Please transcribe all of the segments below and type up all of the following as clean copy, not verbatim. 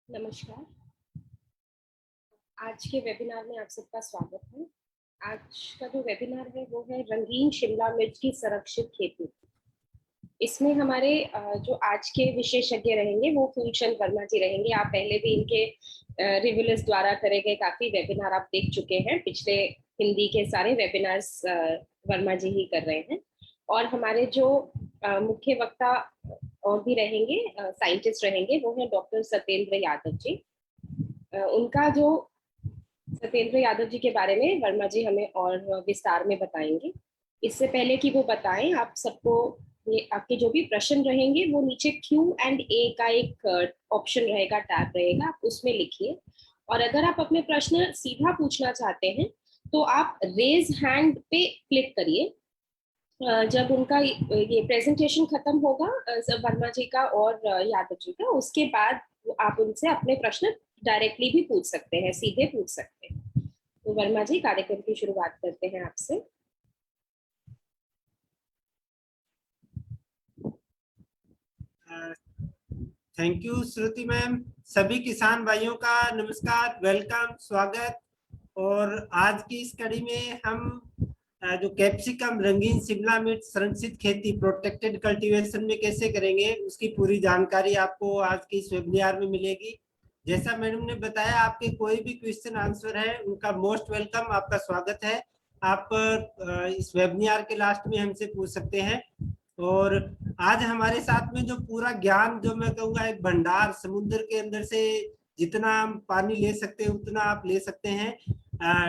नमस्कार। आज के वेबिनार में आप सबका स्वागत है। आज का जो वेबिनार है वो है रंगीन शिमला मिर्च की संरक्षित खेती। इसमें हमारे जो आज के विशेषज्ञ रहेंगे वो फूलचंद वर्मा जी रहेंगे। आप पहले भी इनके रिव्यूअर्स द्वारा करे गए काफी वेबिनार आप देख चुके हैं। पिछले हिंदी के सारे वेबिनार्स वर्मा जी ही कर रहे हैं। और हमारे जो मुख्य वक्ता और भी रहेंगे, साइंटिस्ट रहेंगे, वो है डॉक्टर सत्येंद्र यादव जी। उनका जो सत्येंद्र यादव जी के बारे में वर्मा जी हमें और विस्तार में बताएंगे। इससे पहले कि वो बताएं, आप सबको ये आपके जो भी प्रश्न रहेंगे वो नीचे Q&A का एक ऑप्शन रहेगा, टैब रहेगा, आप उसमें लिखिए। और अगर आप अपने प्रश्न सीधा पूछना चाहते हैं तो आप रेज हैंड पे क्लिक करिए। जब उनका ये प्रेजेंटेशन खत्म होगा वर्मा जी का और यादव जी का, उसके बाद आप उनसे अपने प्रश्न डायरेक्टली भी पूछ सकते हैं, सीधे पूछ सकते हैं। तो वर्मा जी, कार्यक्रम की शुरुआत करते हैं आपसे। Thank you Shruti ma'am. सभी किसान भाइयों का नमस्कार, वेलकम, स्वागत। और आज की इस कड़ी में हम जो कैप्सिकम रंगीन शिमला मिर्च संरक्षित खेती प्रोटेक्टेड कल्टीवेशन में कैसे करेंगे उसकी पूरी जानकारी आपको आज की इस वेबिनार में मिलेगी। जैसा मैडम ने बताया, आपके कोई भी क्वेश्चन आंसर है उनका मोस्ट वेलकम, आपका स्वागत है। आप इस वेबिनार के लास्ट में हमसे पूछ सकते हैं। और आज हमारे साथ में जो पूरा ज्ञान, जो मैं कहूँगा एक भंडार, समुद्र के अंदर से जितना हम पानी ले सकते हैं उतना आप ले सकते हैं।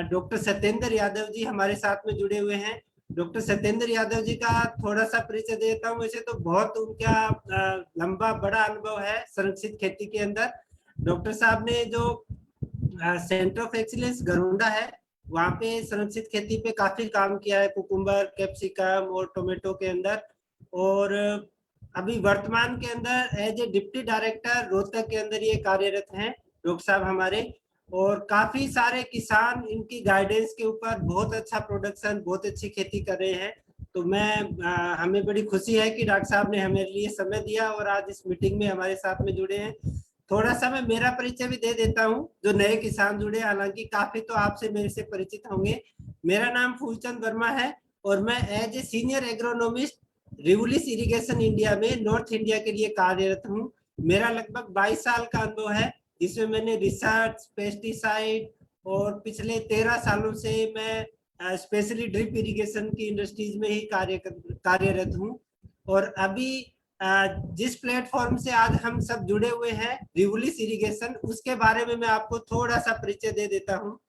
डॉक्टर सत्येंद्र यादव जी हमारे साथ में जुड़े हुए हैं। डॉक्टर सत्येंद्र यादव जी का थोड़ा सा परिचय देता हूँ। वैसे तो बहुत उनका लंबा बड़ा अनुभव है संरक्षित खेती के अंदर। डॉक्टर साहब ने जो सेंटर ऑफ एक्सीलेंस गरुड़ा है वहाँ पे संरक्षित खेती पे काफी काम किया है, कुकुम्बर, कैप्सिकम और टोमेटो के अंदर। और अभी वर्तमान के अंदर as a deputy director Rohtak के अंदर ये कार्यरत हैं डॉक्टर साहब हमारे। और काफी सारे किसान इनकी गाइडेंस के ऊपर बहुत अच्छा प्रोडक्शन, बहुत अच्छी खेती कर रहे हैं। तो हमें बड़ी खुशी है कि डॉक्टर साहब ने हमें लिए समय दिया और आज इस मीटिंग में हमारे साथ में जुड़े हैं। थोड़ा सा मैं मेरा परिचय भी दे देता हूँ, जो नए किसान जुड़े, हालांकि काफी तो आपसे मेरे से परिचित होंगे। मेरा नाम फूलचंद वर्मा है और मैं as a senior agronomist Rivulis irrigation India में नॉर्थ इंडिया के लिए कार्यरत हूँ। मेरा लगभग 22 साल का अनुभव है, जिसमें मैंने रिसर्च, पेस्टिसाइड और पिछले 13 सालों से मैं स्पेशली ड्रिप इरिगेशन की इंडस्ट्रीज में ही कार्यरत हूँ। और अभी जिस प्लेटफॉर्म से आज हम सब जुड़े हुए हैं, रिवुलिस इरिगेशन, उसके बारे में मैं आपको थोड़ा सा परिचय दे देता हूँ।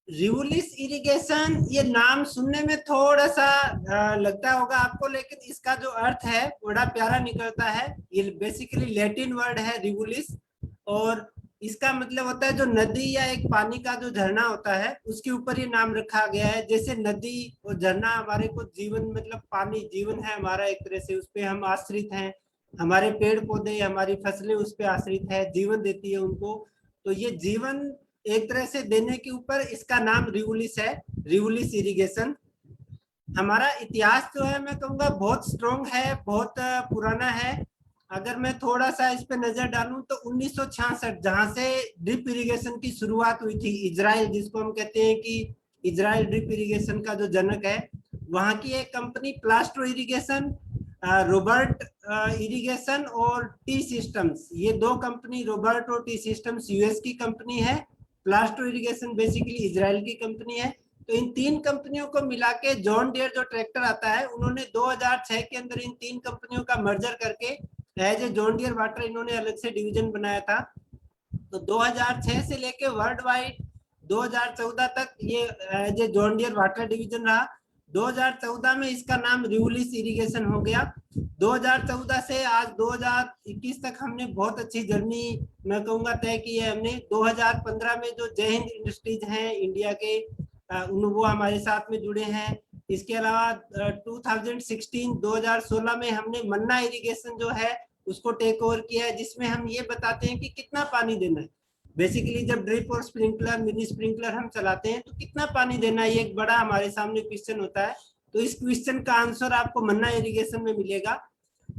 रिवुलिस इरिगेशन, ये नाम सुनने में थोड़ा सा लगता होगा आपको, लेकिन इसका जो अर्थ है बड़ा प्यारा निकलता है। ये बेसिकली लैटिन वर्ड है रिवुलिस, और इसका मतलब होता है जो नदी या एक पानी का जो झरना होता है उसके ऊपर ये नाम रखा गया है। जैसे नदी और झरना हमारे को जीवन, मतलब पानी जीवन है हमारा, एक तरह से उस पर हम आश्रित हैं। हमारे पेड़ पौधे, हमारी फसलें उस पर आश्रित है, जीवन देती है उनको। तो ये जीवन एक तरह से देने के ऊपर इसका नाम रिवुलिस है, रिवुलिस इरिगेशन। हमारा इतिहास जो है मैं कहूँगा बहुत स्ट्रॉन्ग है, बहुत पुराना है। अगर मैं थोड़ा सा इस पे नजर डालूं तो 1966 जहां से ड्रिप इरिगेशन की शुरुआत हुई थी, इजराइल जिसको हम कहते हैं कि इजराइल ड्रिप इरिगेशन का जो जनक है, वहां की एक company plaster irrigation, Robert irrigation और टी सिस्टम्स, ये दो कंपनी, रोबर्ट और टी सिस्टम्स यूएस की कंपनी है, प्लास्टो इरिगेशन बेसिकली इजराइल की कंपनी है। तो इन तीन कंपनियों को मिला के जॉन डियर जो ट्रैक्टर आता है, उन्होंने 2006 के अंदर इन तीन कंपनियों का मर्जर करके as a John Deere water इन्होंने अलग से डिवीजन बनाया था। तो 2006 से लेके वर्ल्ड वाइड 2014 तक ये as a John Deere water division रहा। 2014 में इसका नाम रिवलिस इरिगेशन हो गया। 2014 से आज 2021 तक हमने बहुत अच्छी जर्नी मैं कहूँगा तय की है हमने। 2015 में जो जय हिंद इंडस्ट्रीज हैं इंडिया के, वो हमारे साथ में जुड़े हैं। इसके अलावा 2016 में हमने मन्ना इरिगेशन जो है उसको टेक ओवर किया है, जिसमें हम ये बताते हैं कि कितना पानी देना है। बेसिकली जब ड्रिप और स्प्रिंकलर, मिनी स्प्रिंकलर हम चलाते हैं तो कितना पानी देना है, ये एक बड़ा हमारे सामने क्वेश्चन होता है। तो इस क्वेश्चन का आंसर आपको मन्ना इरिगेशन में मिलेगा।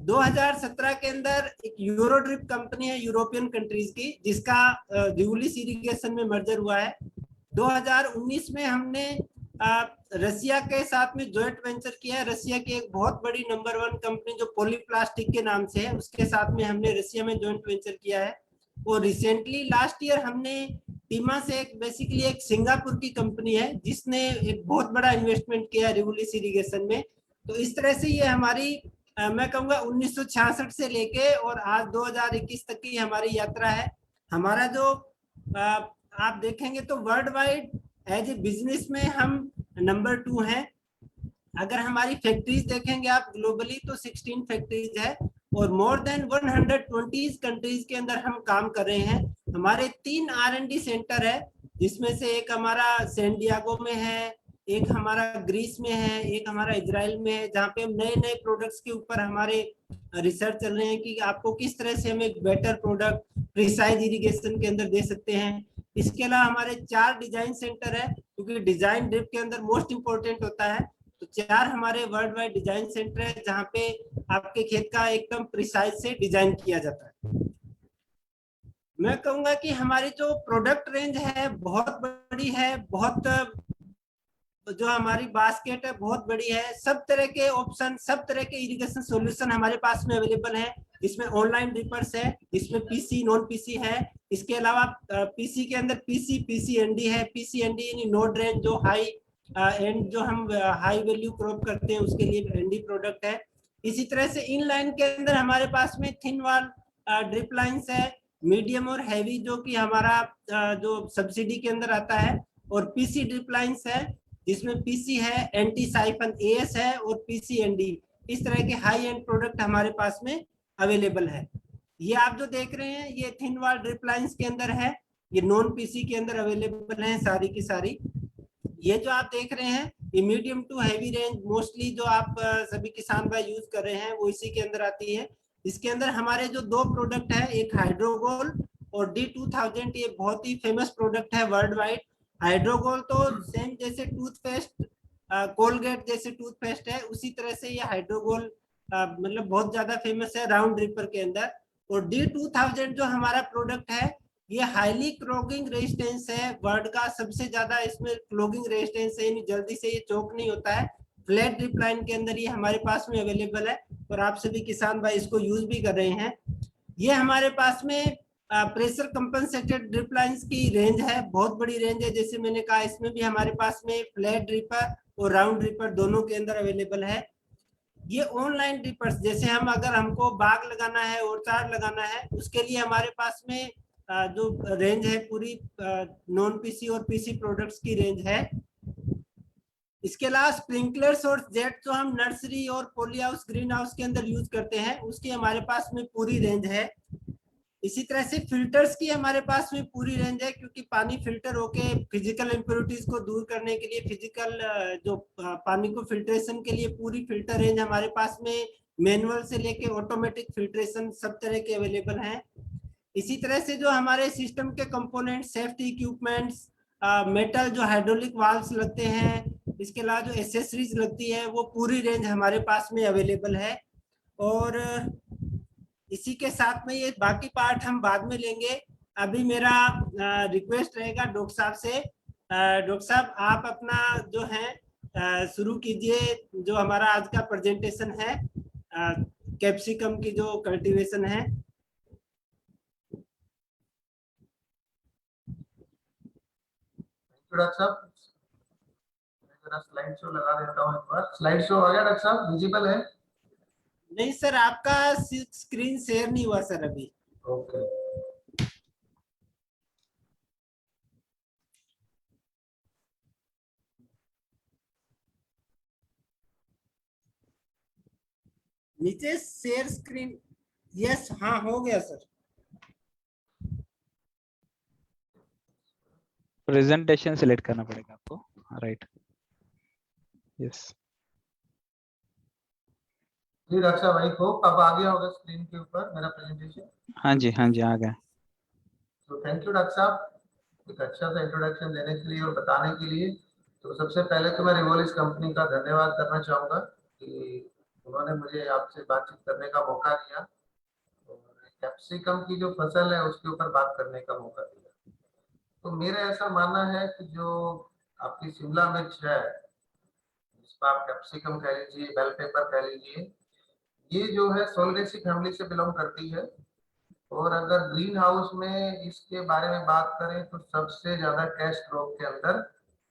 2017 के अंदर एक यूरो ड्रिप कंपनी है यूरोपियन कंट्रीज की, जिसका रिवलिस इरिगेशन में मर्जर हुआ है। 2019 में हमने रसिया के साथ में जॉइंट वेंचर किया है। रसिया की एक बहुत बड़ी नंबर 1 कंपनी जो पॉलीप्लास्टिक के नाम से है, उसके साथ में हमने रसिया में जॉइंट वेंचर किया है। और रिसेंटली लास्ट ईयर हमने टीमा से एक बेसिकली एक सिंगापुर की कंपनी है जिसने एक बहुत बड़ा इन्वेस्टमेंट किया है रिवलिस इरिगेशन में। तो इस तरह से ये हमारी मैं कहूँगा 1966 से लेके और आज 2021 तक की हमारी यात्रा है। हमारा जो आप देखेंगे तो world wide as a business में हम नंबर 2 हैं। अगर हमारी फैक्ट्रीज देखेंगे आप ग्लोबली तो 16 फैक्ट्रीज है और मोर देन 120 कंट्रीज के अंदर हम काम कर रहे हैं। हमारे 3 R&D सेंटर है, जिसमें से एक हमारा सैन डिएगो में है, एक हमारा ग्रीस में है, एक हमारा इजराइल में है, जहाँ पे हम नए नए प्रोडक्ट्स के ऊपर हमारे रिसर्च चल रहे हैं कि आपको किस तरह से हम एक बेटर प्रोडक्ट प्रिसाइज इरिगेशन के अंदर दे सकते हैं। इसके अलावा हमारे 4 डिजाइन सेंटर है, क्योंकि डिजाइन ड्रिप के अंदर मोस्ट इंपोर्टेंट होता है। तो 4 हमारे वर्ल्ड वाइड डिजाइन सेंटर है जहाँ पे आपके खेत का एकदम प्रिसाइज से डिजाइन किया जाता है। मैं कहूंगा कि हमारी जो प्रोडक्ट रेंज है बहुत बड़ी है, बहुत जो हमारी बास्केट है बहुत बड़ी है। सब तरह के ऑप्शन, सब तरह के इरिगेशन सॉल्यूशन हमारे पास में अवेलेबल है। इसमें ऑनलाइन ड्रिपर्स है, इसमें पीसी नॉन पीसी है। इसके अलावा पीसी के अंदर पीसी पीसीएनडी है। पीसीएनडी यानी नोड रेंज जो हाई एंड जो हम हाई वैल्यू क्रॉप करते हैं उसके लिए एनडी प्रोडक्ट है। इसी तरह से इन लाइन के अंदर हमारे पास में थिन वॉल ड्रिप लाइन्स है, मीडियम और हैवी जो कि हमारा जो सब्सिडी के अंदर आता है, और पीसी ड्रिप लाइन्स है जिसमें पीसी है, एंटी साइफन एएस है और पीसीएनडी। इस तरह के हाई एंड प्रोडक्ट हमारे पास में अवेलेबल है। ये आप जो देख रहे हैं ये थिन वॉल ड्रिप लाइन्स के अंदर है, ये नॉन पीसी के अंदर अवेलेबल है सारी की सारी। ये जो आप देख रहे हैं ये medium to heavy range mostly जो आप सभी किसान भाई यूज कर रहे हैं वो इसी के अंदर आती है। इसके अंदर हमारे जो 2 प्रोडक्ट है, एक हाइड्रोगोल और D2000, ये बहुत ही फेमस प्रोडक्ट है वर्ल्ड वाइड। हाइड्रोगोल तो सेम जैसे टूथपेस्ट, कोलगेट जैसे टूथपेस्ट है, उसी तरह से ये हाइड्रोगोल मतलब बहुत ज्यादा फेमस है राउंड ड्रिपर के अंदर। और D2000 जो हमारा प्रोडक्ट है ये हाईली क्लॉगिंग रेजिस्टेंस है, वर्ल्ड का सबसे ज्यादा इसमें क्लॉगिंग रेजिस्टेंस है, यानी जल्दी से ये चोक नहीं होता है। फ्लैट ड्रिप लाइन के अंदर ये हमारे पास में अवेलेबल है और आप सभी किसान भाई इसको यूज भी कर रहे हैं। ये हमारे पास में प्रेशर कंपनसेटेड ड्रिप लाइन्स की रेंज है, बहुत बड़ी रेंज है। जैसे मैंने कहा इसमें भी हमारे पास में फ्लैट ड्रिपर और राउंड ड्रिपर दोनों के अंदर अवेलेबल है। ये ऑनलाइन ड्रिपर्स, जैसे हम अगर हमको बाग लगाना है और चार लगाना है उसके लिए हमारे पास में जो रेंज है पूरी नॉन पीसी और पीसी प्रोडक्ट्स की रेंज है। इसके अलावा स्प्रिंकलर्स और जेट जो हम नर्सरी और पॉली हाउस ग्रीन हाउस के अंदर यूज करते हैं उसकी हमारे पास में पूरी रेंज है। इसी तरह से फिल्टर्स की हमारे पास में पूरी रेंज है, क्योंकि पानी फिल्टर होके फिजिकल इम्प्योरिटीज को दूर करने के लिए, फिजिकल जो पानी को फिल्ट्रेशन के लिए पूरी फिल्टर रेंज हमारे पास में मैनुअल से लेके ऑटोमेटिक फिल्ट्रेशन सब तरह के अवेलेबल हैं। इसी तरह से जो हमारे सिस्टम के कंपोनेंट, सेफ्टी इक्विपमेंट्स, मेटल जो हाइड्रोलिक वाल्व्स लगते हैं, इसके अलावा जो एसेसरीज लगती है वो पूरी रेंज हमारे पास में अवेलेबल है। और इसी के साथ में ये बाकी पार्ट हम बाद में लेंगे। अभी मेरा रिक्वेस्ट रहेगा डॉक्टर साहब से, डॉक्टर साहब आप अपना जो है शुरू कीजिए, जो हमारा आज का प्रेजेंटेशन है कैप्सिकम की जो कल्टीवेशन है। डॉक्टर साहब जरा स्लाइड शो लगा देता हूँ एक बार। स्लाइड शो आ गया डॉक्टर साहब, विजिबल है? नहीं सर, आपका स्क्रीन शेयर नहीं हुआ सर अभी। ओके नीचे शेयर स्क्रीन, यस हाँ हो गया सर। प्रेजेंटेशन सिलेक्ट करना पड़ेगा आपको, राइट? यस जी डॉक्टर साहब, आई होप अब आ गया होगा स्क्रीन के ऊपर मेरा प्रेजेंटेशन। हाँ जी आ गया। तो थैंक यू डॉक्टर साहब एक अच्छा सा इंट्रोडक्शन देने के लिए और बताने के लिए। तो सबसे पहले तो मैं रिवोलिस कंपनी का धन्यवाद करना चाहूँगा कि उन्होंने मुझे आपसे बातचीत करने का मौका दिया और कैप्सिकम की जो फसल है उसके ऊपर बात करने का मौका दिया। तो मेरा ऐसा मानना है कि जो आपकी शिमला मिर्च है, जिसको आप कैप्सिकम कह लीजिए, बेल पेपर कह लीजिए, ये जो है सोलनेसी फैमिली से बिलोंग करती है। और अगर ग्रीन हाउस में इसके बारे में बात करें तो सबसे ज्यादा कैश क्रॉप के अंदर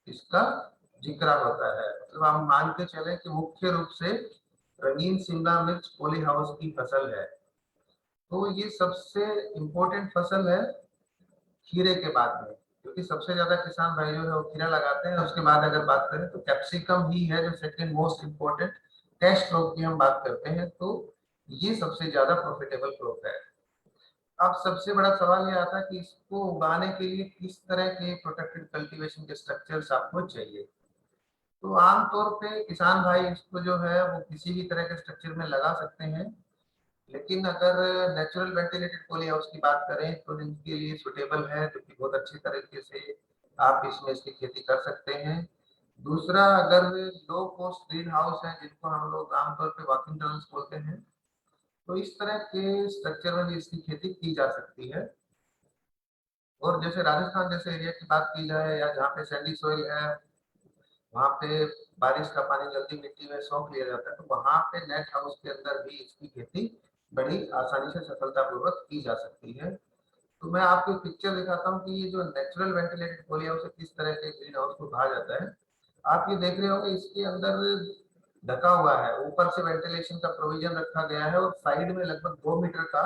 इसका जिक्र होता है। मतलब हम मान के चले कि मुख्य रूप से रंगीन शिमला मिर्च पॉली हाउस की फसल है। तो ये सबसे इम्पोर्टेंट फसल है खीरे के बाद में, क्योंकि सबसे ज्यादा किसान भाई जो है वो खीरा लगाते हैं। उसके बाद अगर बात करें तो कैप्सिकम ही है जो second most important cash crop की हम बात करते हैं। तो ये सबसे ज्यादा प्रॉफिटेबल क्रॉप है। अब सबसे बड़ा सवाल ये आता है कि इसको उगाने के लिए किस तरह के प्रोटेक्टेड कल्टीवेशन के स्ट्रक्चर्स आपको चाहिए। तो आमतौर पे किसान भाई इसको जो है वो किसी भी तरह के स्ट्रक्चर में लगा सकते हैं, लेकिन अगर नेचुरल वेंटिलेटेड पॉली हाउस की बात करें तो इनके लिए सुटेबल है, जो कि बहुत अच्छी तरीके से आप इसमें इसकी खेती कर सकते हैं। दूसरा, अगर लो कॉस्ट ग्रीन हाउस है जिनको हम लोग आमतौर पे वॉकिंग टनल्स बोलते हैं, तो इस तरह के स्ट्रक्चर में भी इसकी खेती की जा सकती है। और जैसे राजस्थान जैसे एरिया की बात की जाए या जहाँ पे सैंडी सॉइल है, वहाँ पे बारिश का पानी जल्दी मिट्टी में सोख लिया जाता है, तो वहाँ पे नेट हाउस के अंदर भी इसकी खेती बड़ी आसानी से सफलतापूर्वक की जा सकती है। तो मैं आपको पिक्चर दिखाता हूँ कि ये जो नेचुरल वेंटिलेटेड पॉली हाउस है किस तरह के ग्रीन हाउस को कहा जाता है। आप ये देख रहे होंगे इसके अंदर ढका हुआ है, ऊपर से वेंटिलेशन का प्रोविजन रखा गया है और साइड में लगभग 2 मीटर का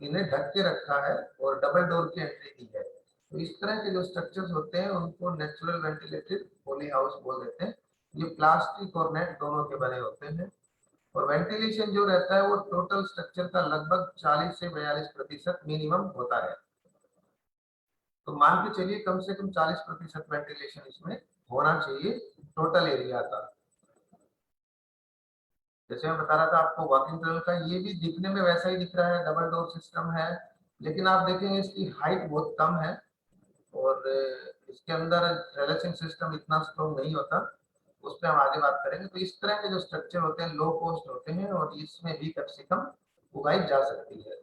इन्हें ढक के रखा है और डबल डोर की एंट्री दी है। तो इस तरह के जो स्ट्रक्चर्स होते हैं उनको नेचुरल वेंटिलेटेड पॉली हाउस बोल देते हैं। ये प्लास्टिक और नेट दोनों के बने होते हैं और वेंटिलेशन जो रहता है वो टोटल स्ट्रक्चर का लगभग 40 से 42% मिनिमम होता है। तो मान के चलिए कम से कम 40% वेंटिलेशन इसमें होना चाहिए टोटल एरिया का। जैसे मैं बता रहा था आपको वॉकिंग टनल का, ये भी दिखने में वैसा ही दिख रहा है, डबल डोर सिस्टम है, लेकिन आप देखेंगे इसकी हाइट बहुत कम है और इसके अंदर रेलेसिंग सिस्टम इतना स्ट्रॉन्ग नहीं होता, उस पर हम आगे बात करेंगे। तो इस तरह के जो स्ट्रक्चर होते हैं लो कॉस्ट होते हैं और इसमें भी कैप्सिकम उगाई जा सकती है।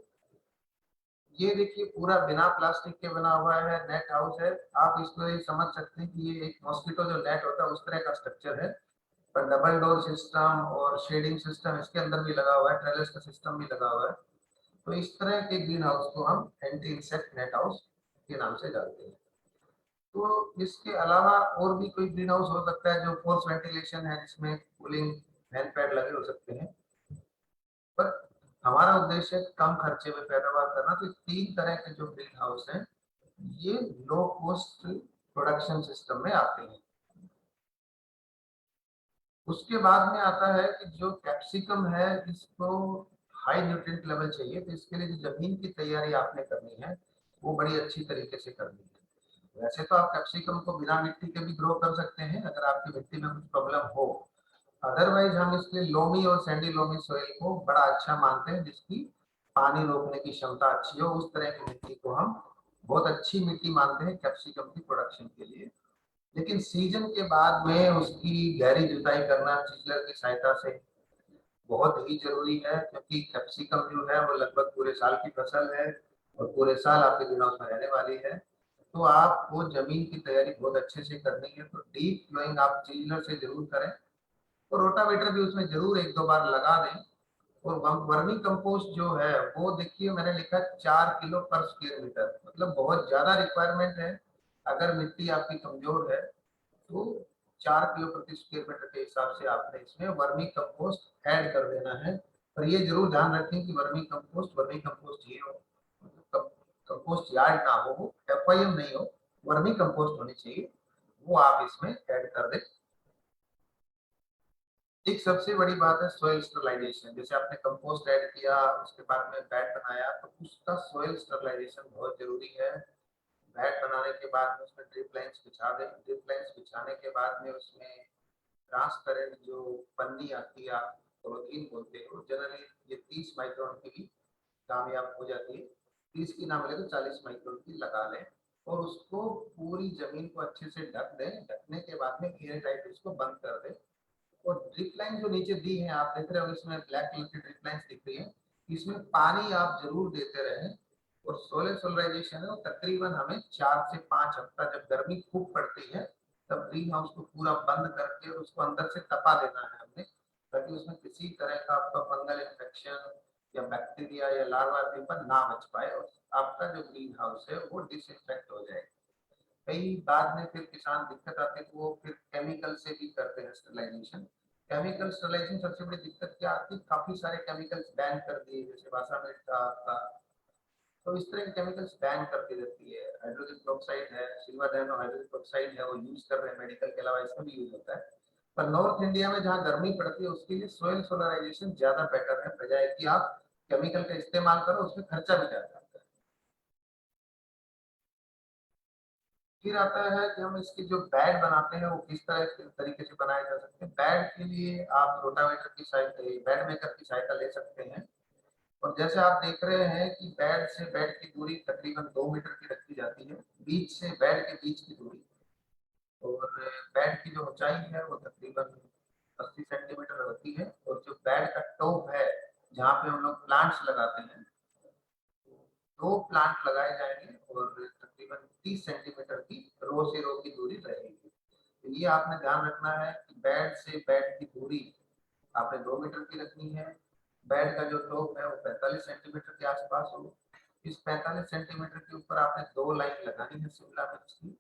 ये देखिए पूरा बिना प्लास्टिक के बना हुआ है, नेट हाउस है। आप इसको ये समझ सकते हैं कि ये एक मॉस्किटो जो नेट होता है उस तरह का स्ट्रक्चर है, पर डबल डोर सिस्टम और शेडिंग सिस्टम इसके अंदर भी लगा हुआ है, ट्रेलिस का सिस्टम भी लगा हुआ है। तो इस तरह के ग्रीन हाउस को हम एंटी इंसेक्ट नेट हाउस के नाम से जानते हैं। तो इसके अलावा और भी कोई ग्रीन हाउस हो सकता है जो फोर्स वेंटिलेशन है, जिसमें कूलिंग फैन पैड लगे हो सकते हैं, पर हमारा उद्देश्य कम खर्चे में पैदावार करना। तो 3 तरह के जो ग्रीन हाउस हैं ये लो कॉस्ट प्रोडक्शन सिस्टम में आते हैं। उसके बाद में आता है कि जो कैप्सिकम है इसको हाई न्यूट्रिएंट लेवल चाहिए, तो इसके लिए जो जमीन की तैयारी आपने करनी है वो बड़ी अच्छी तरीके से करनी है। वैसे तो आप कैप्सिकम को बिना मिट्टी के भी ग्रो कर सकते हैं अगर आपकी मिट्टी में कुछ प्रॉब्लम हो, अदरवाइज हम इसके लोमी और सैंडी लोमी सॉइल को बड़ा अच्छा मानते हैं, जिसकी पानी रोकने की क्षमता अच्छी हो। उस तरह की मिट्टी को हम बहुत अच्छी मिट्टी मानते हैं कैप्सिकम की प्रोडक्शन के लिए। लेकिन सीजन के बाद में उसकी गहरी जुताई करना चिल्लर की सहायता से, बहुत ही जरूरी है, क्योंकि कैप्सिकम जो है वो लगभग पूरे साल की फसल है और पूरे साल आपके ग्रीन में रहने वाली है। तो आपको जमीन की तैयारी बहुत अच्छे से करनी है, तो डीप प्लोइंग आप चिल्लर से जरूर करें और रोटावेटर भी उसमें जरूर 1-2 बार लगा दें। और वर्मी कंपोस्ट जो है वो देखिए मैंने लिखा 4 किलो पर स्क्वायर मीटर, मतलब बहुत ज्यादा रिक्वायरमेंट है। अगर मिट्टी आपकी कमजोर है तो 4 किलो प्रति स्क्वायर मीटर के हिसाब से आपने इसमें वर्मी कंपोस्ट ऐड कर देना है। पर ये जरूर ध्यान रखें कि वर्मी कंपोस्ट ये हो, कंपोस्ट यार्ड ना हो, वो FIM नहीं हो, वर्मी कंपोस्ट होनी चाहिए, वो आप इसमें ऐड कर दें। एक सबसे बड़ी बात है सोइल स्टरलाइजेशन। जैसे आपने कंपोस्ट ऐड किया, उसके बाद में बैड बनाया, तो उसका सोइल स्टरलाइजेशन बहुत जरूरी है। बैड बनाने के बाद में उसमें ड्रिप लाइन्स बिछा दें। ड्रिप लाइन्स बिछाने के बाद में उसमें ट्रांसपेरेंट जो पन्नी आती है, आप पॉलीथीन बोलते हो, जनरली ये 30 माइक्रोन की भी कामयाब हो जाती है। 30 की ना मिले तो 40 माइक्रोन की लगा लें और उसको पूरी जमीन को अच्छे से ढक दें। ढकने के बाद में एयर टाइट उसको बंद कर दें। और ड्रिप लाइन जो नीचे दी है आप देख रहे हो, इसमें ब्लैक कलर की ड्रिप लाइंस दिख रही है, इसमें पानी आप जरूर देते रहें। और सोलर सोलराइजेशन है वो तकरीबन हमें 4 से 5 हफ्ता, जब गर्मी खूब पड़ती है तब ग्रीन हाउस को पूरा बंद करके उसको अंदर से तपा देना है हमने, ताकि उसमें किसी तरह का आपका फंगल इन्फेक्शन या बैक्टीरिया या लार्वा पेपर ना बच पाए और आपका जो ग्रीन हाउस है वो डिसइंफेक्ट हो जाए। कई बाद में फिर किसान दिक्कत आती है तो वो फिर केमिकल से भी करते हैं स्टरलाइजेशन। केमिकल स्टरलाइजेशन सबसे बड़ी दिक्कत क्या आती है, काफी सारे केमिकल्स बैन कर दिए, जैसे वासामेट का आपका, तो इस तरह के केमिकल्स बैन करती रहती है। हाइड्रोजन पेरोक्साइड है, सिल्वर नैनो हाइड्रोजन पेरोक्साइड है, वो यूज कर रहे हैं मेडिकल के अलावा, इसका भी यूज होता है। पर नॉर्थ इंडिया में जहाँ गर्मी पड़ती है उसके लिए सोइल सोलराइजेशन ज्यादा बेटर है, बजाय कि आप केमिकल का इस्तेमाल करो, उसमें खर्चा भी ज्यादा आता है। फिर आता है कि हम इसके जो बैड बनाते हैं वो किस तरह के तरीके से बनाए जा सकते हैं। बैड के लिए आप रोटावेटर की सहायता, बैड मेकर की सहायता ले सकते हैं। और जैसे आप देख रहे हैं कि बैड से बैड की दूरी तकरीबन 2 मीटर की रखी जाती है, बीच से बैड के बीच की दूरी। और बैड की जो ऊंचाई है वो तकरीबन 80 सेंटीमीटर होती है। और जो बैड का टॉप है जहाँ पे हम लोग प्लांट्स लगाते हैं, 2 प्लांट लगाए जाएंगे और तकरीबन 30 सेंटीमीटर की रो से रो की दूरी रहेगी। तो ये आपने ध्यान रखना है कि बेड से बेड की दूरी आपने 2 मीटर की रखनी है। बेड का जो टॉप है वो 45 सेंटीमीटर के आसपास हो। इस 45 सेंटीमीटर के ऊपर आपने 2 लाइन लगानी है शिमला मिर्च की।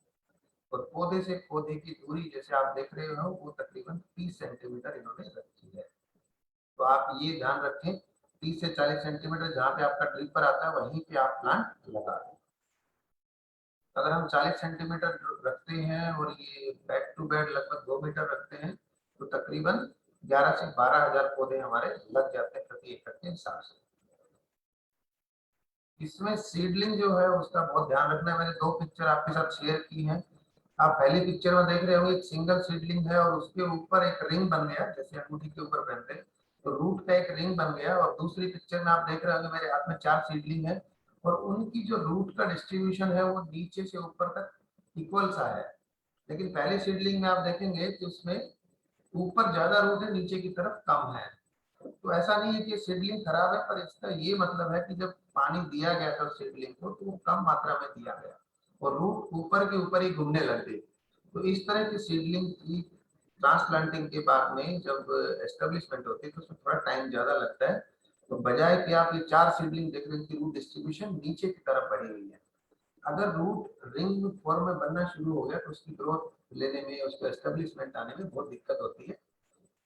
और पौधे से पौधे की दूरी जैसे आप देख रहे हो वो तकरीबन 30 सेंटीमीटर इन्होंने रखी है। तो आप ये ध्यान रखें, 30 से 40 सेंटीमीटर जहाँ पे आपका ड्रिपर आता है वहीं पे आप प्लांट लगा दें। अगर हम 40 सेंटीमीटर रखते हैं और ये बेड टू बेड लगभग 2 मीटर रखते हैं तो तकरीबन 11 से 12,000 पौधे हमारे लग जाते हैं प्रति एकड़ के हिसाब से। इसमें सीडलिंग जो है उसका बहुत ध्यान रखना है। मैंने 2 पिक्चर आपके साथ शेयर की हैं। आप पहली पिक्चर में देख रहे होंगे एक सिंगल सीडलिंग है और उसके ऊपर एक रिंग बन गया, जैसे अंगूठी के ऊपर पहनते हैं, तो रूट का एक रिंग बन गया। और दूसरी पिक्चर में आप देख रहे होंगे मेरे हाथ में 4 सीडलिंग है और उनकी जो रूट का डिस्ट्रीब्यूशन है वो नीचे से ऊपर तक इक्वल सा है। लेकिन पहले सीडलिंग में आप देखेंगे कि उसमें ऊपर ज्यादा रूट है, नीचे की तरफ कम है। तो ऐसा नहीं है कि सीडलिंग खराब है, पर इसका ये मतलब है कि जब पानी दिया गया था सीडलिंग को तो वो कम मात्रा में दिया गया और रूट ऊपर के ऊपर ही घूमने लग गई। तो इस तरह की सीडलिंग की ट्रांसप्लांटिंग के बाद में जब एस्टेब्लिशमेंट होती है तो उसमें थोड़ा टाइम ज्यादा लगता है। तो बजाय कि आप ये 4 सीडलिंग देख रहे हैं कि रूट डिस्ट्रीब्यूशन नीचे की तरफ बढ़ी हुई है, अगर रूट रिंग फॉर्म में बनना शुरू हो गया तो उसकी ग्रोथ लेने में, उसको एस्टेब्लिशमेंट आने में बहुत दिक्कत होती है।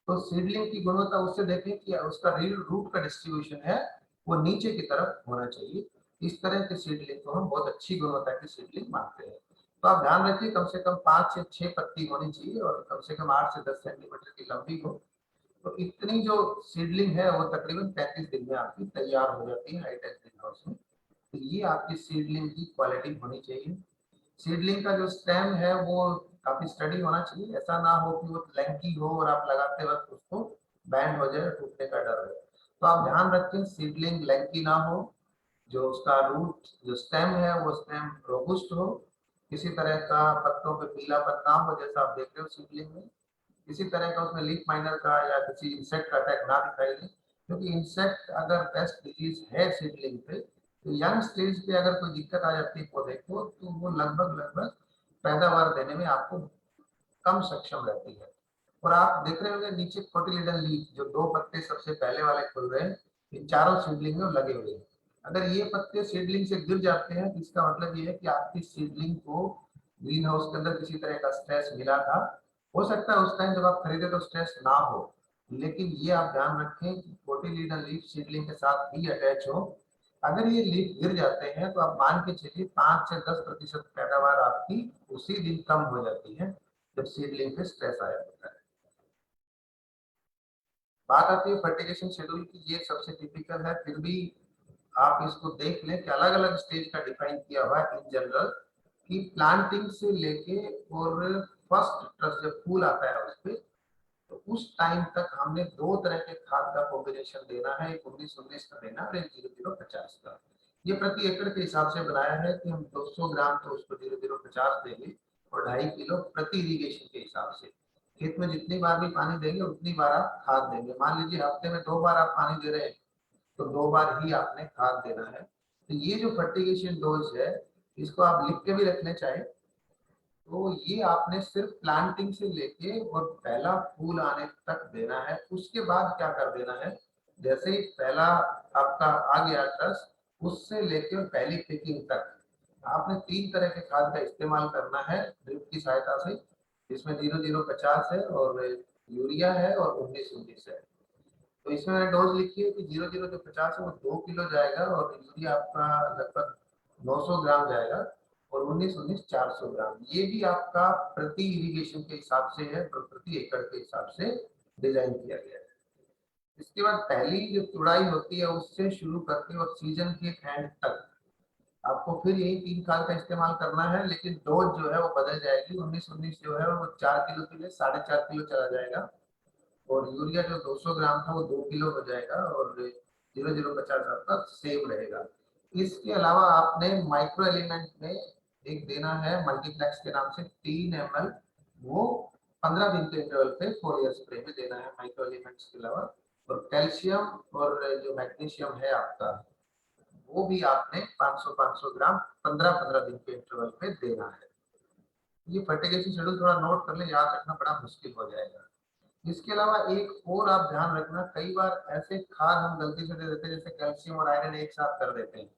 तो सीडलिंग की गुणवत्ता उससे देखें कि उसका रियल रूट का डिस्ट्रीब्यूशन है वो नीचे की तरफ होना चाहिए। इस तरह के सीडलिंग को हम बहुत अच्छी गुणवत्ता की सीडलिंग मानते हैं। तो आप ध्यान रखिए कम से कम 5 से 6 पत्ती होनी चाहिए और कम से कम 8 से 10 सेंटीमीटर की लंबी हो। तो इतनी जो सीडलिंग है वो तकरीबन 35 दिन में आपकी तैयार हो जाती है हाईटेक ग्रीन हाउस में। तो ये आपकी सीडलिंग की क्वालिटी होनी चाहिए। सीडलिंग का जो स्टेम है वो काफी स्टडी होना चाहिए, ऐसा ना हो कि वो लैंकी हो और आप लगाते वक्त उसको बैंड हो जाए, टूटने का डर है। तो आप ध्यान रखें सीडलिंग लैंकी ना हो, जो उसका रूट जो स्टेम है वो स्टेम रोबुस्ट हो, किसी तरह का पत्तों पे पीलापन ना हो जैसा आप देख रहे हो सीडलिंग में, किसी तरह का उसमें लीफ माइनर का या किसी इंसेक्ट का अटैक ना दिखाई दे। क्योंकि इंसेक्ट अगर पेस्ट डिजीज है सीडलिंग पे, तो यंग स्टेज पे अगर कोई दिक्कत आ जाती है पौधे को, तो वो लगभग पैदावार देने में आपको कम सक्षम रहती है। और आप देख रहे होंगे नीचे कोटिलिडन लीफ, जो 2 पत्ते सबसे पहले वाले खुल रहे हैं, इन चारों सीडलिंग में लगे हुए हैं। अगर ये पत्ते सीडलिंग से गिर जाते हैं तो इसका मतलब ये है कि आपकी सीडलिंग को ग्रीन हाउस के अंदर किसी तरह का स्ट्रेस मिला था। हो सकता है उस टाइम जब आप खरीदे तो स्ट्रेस ना हो, लेकिन ये आप ध्यान रखें कि कोटिलिडन लीफ सीडलिंग के साथ भी अटैच हो। अगर ये लीफ गिर जाते हैं तो आप मान के चलिए 5 से 10% पैदावार आपकी उसी दिन कम हो जाती है जब सीडलिंग पे स्ट्रेस आया होता है। बात आती है फर्टिगेशन शेड्यूल की, ये सबसे टिपिकल है, फिर भी आप इसको देख लें कि अलग अलग स्टेज का डिफाइन किया हुआ है इन जनरल, कि प्लांटिंग से लेके और फर्स्ट ट्रस्ट जब फूल आता है उस पे, तो उस टाइम तक हमने 2 तरह के खाद का कॉम्बिनेशन देना है, एक 19-19 का देना और एक 00-50 का। ये प्रति एकड़ के हिसाब से बनाया है कि हम 200 ग्राम तो उसको 00-50 देंगे और 2.5 किलो प्रति इरिगेशन के हिसाब से। खेत में जितनी बार भी पानी देंगे उतनी बार आप खाद देंगे। मान लीजिए हफ्ते में 2 बार आप पानी दे रहे हैं तो 2 बार ही आपने खाद देना है। तो ये जो फर्टिगेशन डोज है, इसको आप लिख के भी रखने चाहे तो ये आपने सिर्फ प्लांटिंग से लेके और पहला फूल आने तक देना है। उसके बाद क्या कर देना है, जैसे ही पहला आपका आ गया ट्रस, उससे लेके पहली पिकिंग तक आपने 3 तरह के खाद का इस्तेमाल करना है ड्रिप की सहायता से, जिसमें 00-50 है और यूरिया है और 19-19 है। तो इसमें मैंने डोज लिखी है कि 00-50 है वो 2 किलो जाएगा और यूरिया आपका लगभग 900 ग्राम जाएगा और 19-19 400 ग्राम। ये भी आपका प्रति इरिगेशन के हिसाब से है, प्रति एकड़ के हिसाब से डिजाइन किया गया है। इसके बाद पहली जो तुड़ाई होती है उससे शुरू करके और सीजन के एंड तक आपको फिर यही 3 खाद का इस्तेमाल करना है, लेकिन डोज जो है वो बदल जाएगी। 19-19 जो है वो 4 किलो के लिए 4.5 किलो चला जाएगा और यूरिया जो 200 ग्राम था वो 2 किलो हो जाएगा और 00-50 आपका सेम रहेगा। इसके अलावा आपने माइक्रो एलिमेंट में एक देना है मल्टीप्लेक्स के नाम से 3 ml, वो 15 दिन के इंटरवल पे फोलियर स्प्रे में देना है माइक्रो एलिमेंट्स के अलावा। और कैल्शियम और जो मैग्नीशियम है आपका, वो भी आपने 500-500 ग्राम 15-15 दिन के इंटरवल पे देना है। ये फर्टिगेशन शेड्यूल थोड़ा नोट कर ले, याद रखना बड़ा मुश्किल हो जाएगा। इसके अलावा एक और आप ध्यान रखना, कई बार ऐसे खाद हम गलती से दे देते हैं जैसे कैल्शियम और आयरन एक साथ कर देते हैं,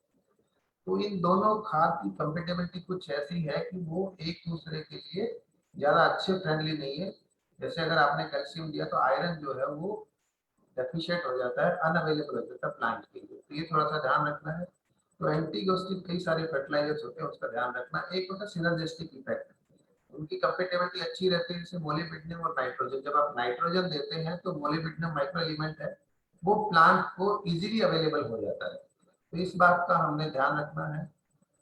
तो इन दोनों खाद की कंपेटेबिलिटी कुछ ऐसी है कि वो एक दूसरे के लिए ज्यादा अच्छे फ्रेंडली नहीं है। जैसे अगर आपने कैल्शियम दिया तो आयरन जो है वो डेफिशिएंट हो जाता है, अनअवेलेबल हो जाता है प्लांट के लिए, तो ये थोड़ा सा ध्यान रखना है। तो एंटीगोस्टिक कई सारे फर्टिलाइजर्स होते हैं, उसका ध्यान रखना। एक होता है सिनर्जिस्टिक इफेक्ट, उनकी कंपेटेबिलिटी अच्छी रहती है, जैसे मोलिब्डेनम और नाइट्रोजन। जब आप नाइट्रोजन देते हैं तो मोलिब्डेनम माइक्रो एलिमेंट है, वो प्लांट को इजीली अवेलेबल हो जाता है। तो इस बात का हमने ध्यान रखना है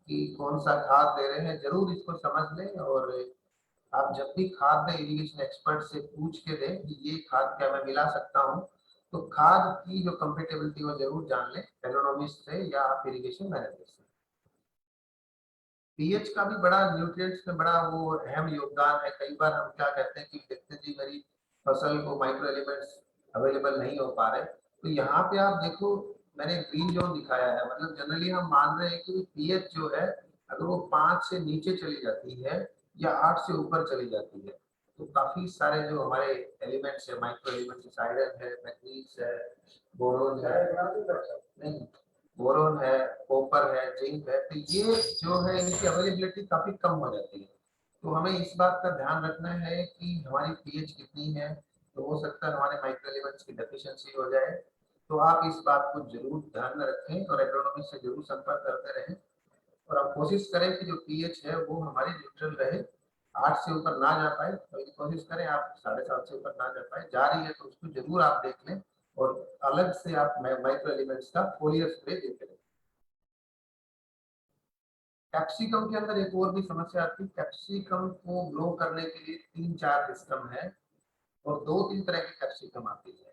कि कौन सा खाद दे रहे हैं, जरूर इसको समझ लें। और आप जब भी खाद दें इरिगेशन एक्सपर्ट से पूछ के दें कि ये खाद क्या मैं मिला सकता हूँ, तो खाद की जो कंपेटेबिलिटी वो जरूर जान लें एग्रोनॉमिस्ट से या आप इरिगेशन मैनेजर से। पीएच का भी बड़ा न्यूट्रिएंट्स में बड़ा वो अहम योगदान है। कई बार हम क्या कहते हैं कि देखते जी मेरी फसल को माइक्रो एलिमेंट्स अवेलेबल नहीं हो पा रहे, तो यहाँ पे आप देखो मैंने ग्रीन जोन दिखाया है, मतलब जनरली हम मान रहे हैं कि पीएच जो है अगर वो 5 से नीचे चली जाती है या 8 से ऊपर चली जाती है, तो काफी सारे जो हमारे एलिमेंट्स है माइक्रो एलिमेंट्स, आयरन है, मैग्नीज है, बोरोन है, नहीं बोरोन है, कॉपर है, जिंक है, तो ये जो है इनकी अवेलेबिलिटी काफी कम हो जाती है। तो हमें इस बात का ध्यान रखना है कि हमारी पीएच कितनी है, तो हो सकता है हमारे माइक्रो एलिमेंट्स की डेफिशिएंसी हो जाए। तो आप इस बात को जरूर ध्यान में रखें और एग्रोनॉमिस्ट से जरूर संपर्क करते रहें और आप कोशिश करें कि जो पीएच है वो हमारी न्यूट्रल रहे, 8 से ऊपर ना जा पाए, तो कोशिश करें आप 7.5 से ऊपर ना जा पाए, जा रही है तो उसको जरूर आप देख लें और अलग से आप माइक्रो एलिमेंट्स का फोलियर स्प्रे देते रहें। कैप्सिकम के अंदर एक और भी समस्या आती है, कैप्सिकम को ग्रो करने के लिए 3-4 सिस्टम है और 2-3 तरह की कैप्सिकम आती है।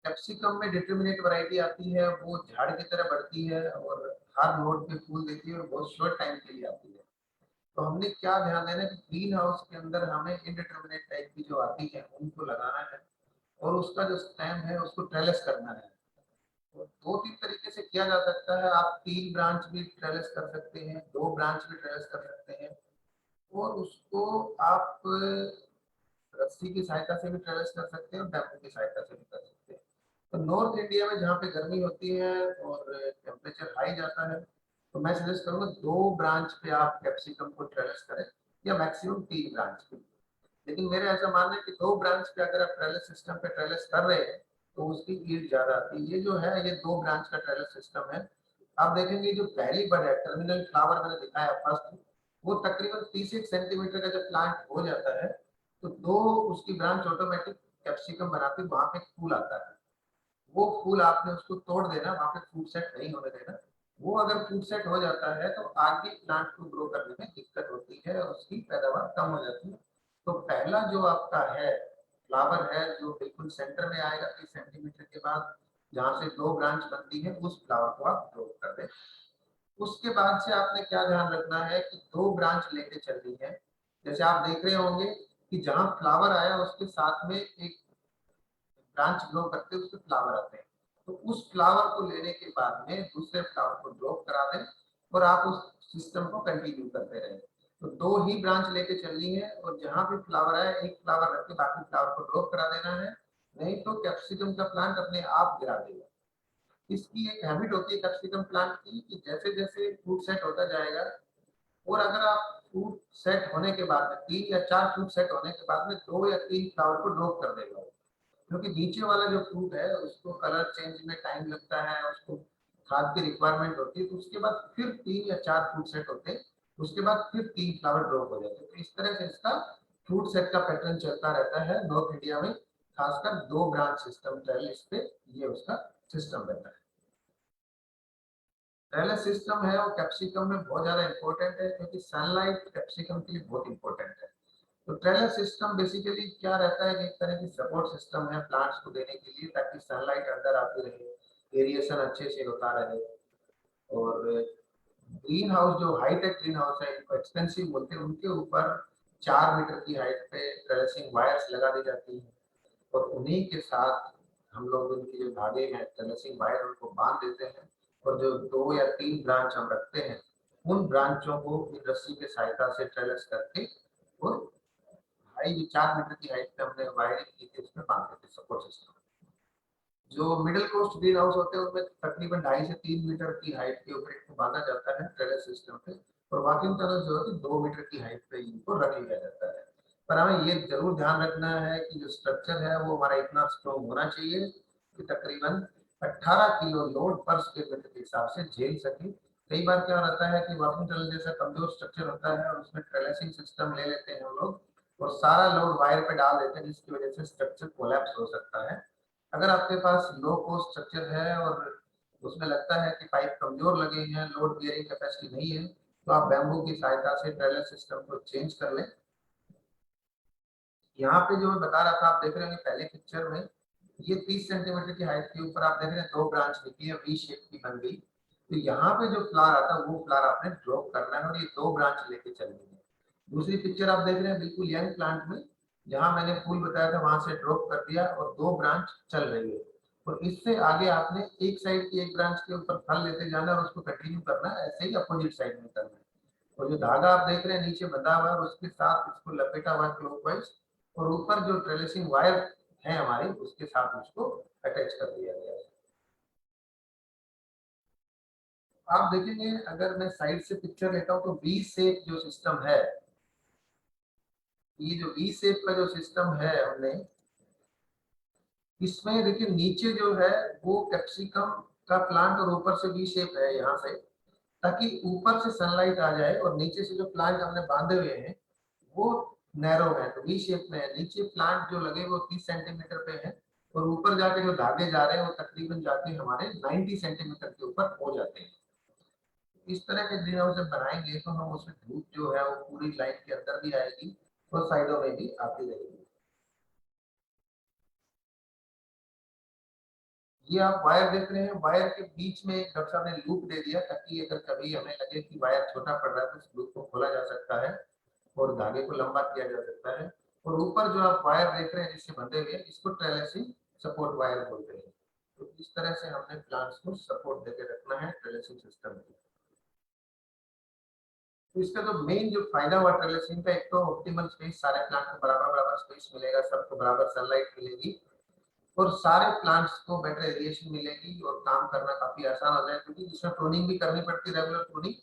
कैप्सिकम में डिटर्मिनेट वैरायटी आती है, वो झाड़ की तरह बढ़ती है और हर नोड पे फूल देती है और बहुत शॉर्ट टाइम के लिए आती है। तो हमने क्या ध्यान देना है कि ग्रीन हाउस के अंदर हमें इनडिटर्मिनेट टाइप की जो आती है उनको लगाना है और उसका जो स्टेम है उसको ट्रेलस करना है। तो 2-3 तरीके से किया जा सकता है। आप 3 ब्रांच भी ट्रेलिस कर सकते हैं, 2 ब्रांच भी ट्रेलिस कर सकते हैं, और उसको आप रस्सी की सहायता से भी ट्रेलिस कर सकते हैं और बैम्बू की सहायता से भी कर सकते हैं। तो नॉर्थ इंडिया में जहाँ पे गर्मी होती है और टेम्परेचर हाई जाता है, तो मैं सजेस्ट करूंगा 2 ब्रांच पे आप कैप्सिकम को ट्रेलिस करें, या मैक्सिमम 3 ब्रांच पे। लेकिन मेरे ऐसा मानना है कि 2 ब्रांच पे अगर आप ट्रेलिस सिस्टम पे ट्रेलिस कर रहे हैं तो उसकी यील्ड ज्यादा आती है। ये जो है ये 2 ब्रांच का ट्रेलिस सिस्टम है। आप देखेंगे जो पहली बड है, टर्मिनल फ्लावर मैंने दिखाया फर्स्ट, वो तकरीबन 30 सेंटीमीटर का जब प्लांट हो जाता है तो 2 उसकी ब्रांच ऑटोमेटिक कैप्सिकम बनाती है, वहां पे फूल आता है। वो फूल आपने उसको तोड़ देना, वहां पे फूड सेट नहीं होने देना। वो अगर फूड सेट हो जाता है तो आगे प्लांट को ग्रो करने में दिक्कत होती है और उसकी पैदावार कम हो जाती है। तो पहला जो आपका है फ्लावर है जो बिल्कुल सेंटर में आएगा 30 सेंटीमीटर के बाद, जहां से 2 ब्रांच बनती है, उस फ्लावर को आप ग्रो कर दें। उसके बाद से आपने क्या ध्यान रखना है कि 2 ब्रांच लेके चलनी है। जैसे आप देख रहे होंगे कि जहां फ्लावर आया उसके साथ में एक ब्रांच ग्रो करते हैं, उसके फ्लावर आते हैं। तो उस फ्लावर को लेने के बाद में दूसरे फ्लावर को ड्रॉप करा दें और आप उस सिस्टम को कंटिन्यू करते रहें। तो 2 ही ब्रांच लेके चलनी है और जहां भी फ्लावर आए एक फ्लावर रख के बाकी फ्लावर को ड्रॉप करा देना है, नहीं तो कैप्सिकम का प्लांट अपने आप गिरा देगा। इसकी एक हैबिट होती है कैप्सिकम प्लांट की कि जैसे जैसे फ्रूट सेट होता जाएगा, और अगर आप फ्रूट सेट होने के बाद में 3 या 4 फ्रूट सेट होने के बाद में 2 या 3 फ्लावर को ड्रॉप कर देगा, क्योंकि नीचे वाला जो फ्रूट है उसको कलर चेंज में टाइम लगता है, उसको खाद की रिक्वायरमेंट होती है। तो उसके बाद फिर 3 या 4 फ्रूट सेट होते हैं, उसके बाद फिर 3 फ्लावर ड्रॉप हो जाते हैं। तो इस तरह से इसका फ्रूट सेट का पैटर्न चलता रहता है नॉर्थ इंडिया में, खासकर 2 ब्रांच सिस्टम ट्रेलिस पे ये उसका सिस्टम रहता है। ट्रेलिस सिस्टम है वो कैप्सिकम में बहुत ज्यादा इंपॉर्टेंट है, क्योंकि सनलाइट कैप्सिकम के लिए बहुत इंपॉर्टेंट है। तो ट्रेलर सिस्टम बेसिकली क्या रहता है कि एक तरह की सपोर्ट सिस्टम है प्लांट्स को देने के लिए, ताकि सनलाइट अंदर आती रहे, एरिएशन अच्छे से होता रहे। और ग्रीन हाउस जो हाईटेक ग्रीन हाउस है, इनको एक्सपेंसिव बोलते हैं, उनके ऊपर 4 मीटर की हाइट पे ट्रेलसिंग वायर्स लगा दी जाती है और उन्हीं के साथ हम लोग उनकी जो धागे हैं ट्रेलसिंग वायर उनको बांध देते हैं, और जो 2 या 3 ब्रांच हम रखते हैं उन ब्रांचों को रस्सी के सहायता से ट्रेलस करके और हाई जो 4 मीटर की हाइट पे हमने वायरिंग की थी उसमें बांध देते सपोर्ट सिस्टम। जो मिडिल कोस्ट ग्रीन हाउस होते हैं उनमें तकरीबन 2.5 से 3 मीटर की हाइट के ऊपर इनको बांधा जाता है ट्रेलर सिस्टम पे, और वॉकिंग टनल जो है 2 मीटर की हाइट पे इनको रख लिया जाता है। पर हमें ये जरूर ध्यान रखना है कि जो स्ट्रक्चर है वो हमारा इतना स्ट्रॉन्ग होना चाहिए कि तकरीबन 18 किलो लोड पर स्क्वायर मीटर के हिसाब से झेल सके। कई बार क्या रहता है कि वॉकिंग टनल जैसा कमजोर स्ट्रक्चर होता है और उसमें ट्रेलसिंग सिस्टम ले लेते हैं हम लोग और सारा लोड वायर पे डाल देते हैं, जिसकी वजह से स्ट्रक्चर कोलैप्स हो सकता है। अगर आपके पास लो कॉस्ट स्ट्रक्चर है और उसमें लगता है कि पाइप कमजोर लगे हैं, लोड बियरिंग कैपेसिटी नहीं है, तो आप बैम्बू की सहायता से ट्रेलर सिस्टम को चेंज कर लें। यहाँ पे जो मैं बता रहा था आप देख रहे हैं पहले पिक्चर में, ये 30 सेंटीमीटर की हाइट के ऊपर आप देख रहे हैं 2 ब्रांच निकली है, वी शेप की बन गई। तो यहाँ पे जो फ्लावर आता है वो फ्लावर आपने ड्रॉप करना है और ये 2 ब्रांच लेके चलनी है। दूसरी पिक्चर आप देख रहे हैं बिल्कुल यंग प्लांट में, जहां मैंने फूल बताया था वहां से ड्रॉप कर दिया और 2 ब्रांच चल रही है, और इससे आगे आपने एक साइड की एक ब्रांच के ऊपर फल लेते जाना और उसको कंटिन्यू करना है, ऐसे ही अपोजिट साइड में करना है। और जो धागा आप देख रहे हैं नीचे बंधा हुआ है उसके साथ इसको लपेटा हुआ है क्लॉकवाइज, और ऊपर जो ट्रेलिसिंग वायर है हमारी उसके साथ उसको अटैच कर दिया गया है। आप देखेंगे अगर मैं साइड से पिक्चर लेता हूं तो वी शेप जो सिस्टम है, ये जो वी शेप का जो सिस्टम है हमने, इसमें देखिए नीचे जो है वो कैप्सिकम का प्लांट और ऊपर से वी शेप है यहाँ से, ताकि ऊपर से सनलाइट आ जाए, और नीचे से जो प्लांट हमने बांधे हुए हैं वो नैरो है तो वी शेप में है। नीचे प्लांट जो लगे वो 30 सेंटीमीटर पे है और ऊपर जाके जो धागे जा रहे हैं वो तकरीबन जाके हमारे 90 सेंटीमीटर के ऊपर हो जाते हैं। इस तरह के ग्रीन हाउस जब बनाएंगे तो हम उसमें धूप जो है वो पूरी लाइन के अंदर भी आएगी और साइडों में भी आती रहेगी। ये आप वायर देख रहे हैं, वायर के बीच में डॉक्टर साहब ने लूप दे दिया ताकि अगर कभी हमें लगे कि वायर छोटा पड़ रहा है तो इस लूप को खोला जा सकता है और धागे को लंबा किया जा सकता है। और ऊपर जो आप वायर देख रहे हैं जिससे बंधे हुए इसको ट्रेलिसिंग सपोर्ट वायर बोलते हैं। तो इस तरह से हमने प्लांट्स को सपोर्ट देके रखना है ट्रेलिसिंग सिस्टम में। तो इसका जो मेन जो फायदा हुआ ट्रेलिसिंग का, एक तो ऑप्टिमल स्पेस, सारे प्लांट को बराबर बराबर स्पेस मिलेगा, सबको बराबर सनलाइट मिलेगी और सारे प्लांट्स को बेटर एरिएशन मिलेगी और काम करना काफी आसान हो जाएगा, क्योंकि इसमें प्रूनिंग भी करनी पड़ती है, रेगुलर प्रूनिंग,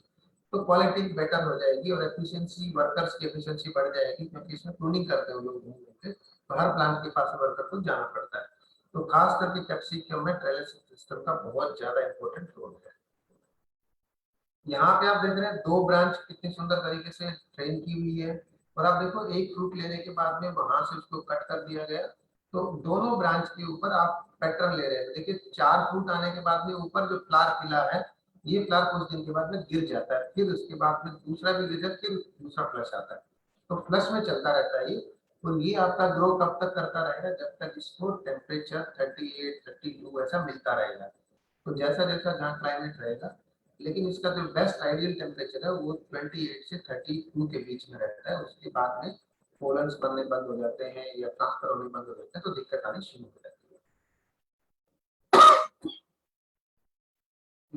तो क्वालिटी बेटर हो जाएगी और एफिशिएंसी, वर्कर्स की एफिशिएंसी बढ़ जाएगी, क्योंकि इसमें प्रूनिंग करते हैं लोग नहीं होते, तो हर प्लांट के पास वर्कर को जाना पड़ता है। तो खास करके कैप्सिकम में ट्रेलिसिंग सिस्टम का बहुत ज्यादा इंपॉर्टेंट रोल है। यहाँ पे आप देख रहे हैं 2 ब्रांच कितनी सुंदर तरीके से ट्रेन की हुई है, और आप देखो एक फ्रूट लेने के बाद में वहां से उसको कट कर दिया गया, तो दोनों ब्रांच के ऊपर आप पैटर्न ले रहे हैं। देखिए 4 फ्रूट आने के बाद में ऊपर जो फ्लावर खिला है, ये फ्लावर कुछ दिन के बाद में गिर जाता है, फिर उसके बाद में दूसरा भी गिर जाता है, फिर दूसरा फ्लश आता है, तो फ्लश में चलता रहता है ये। तो ये आपका ग्रो कब तक करता रहेगा, जब तक इसको टेम्परेचर 38, 32 ऐसा मिलता रहेगा। तो जैसा जैसा जहाँ क्लाइमेट रहेगा, लेकिन इसका जो बेस्ट आइडियल टेम्परेचर है वो 28 से 32 के बीच में रहता है। उसके बाद में पोलन्स बनने बंद हो जाते हैं या ट्रांसफर होने बंद हो जाते हैं, तो दिक्कत आनी शुरू हो जाती है।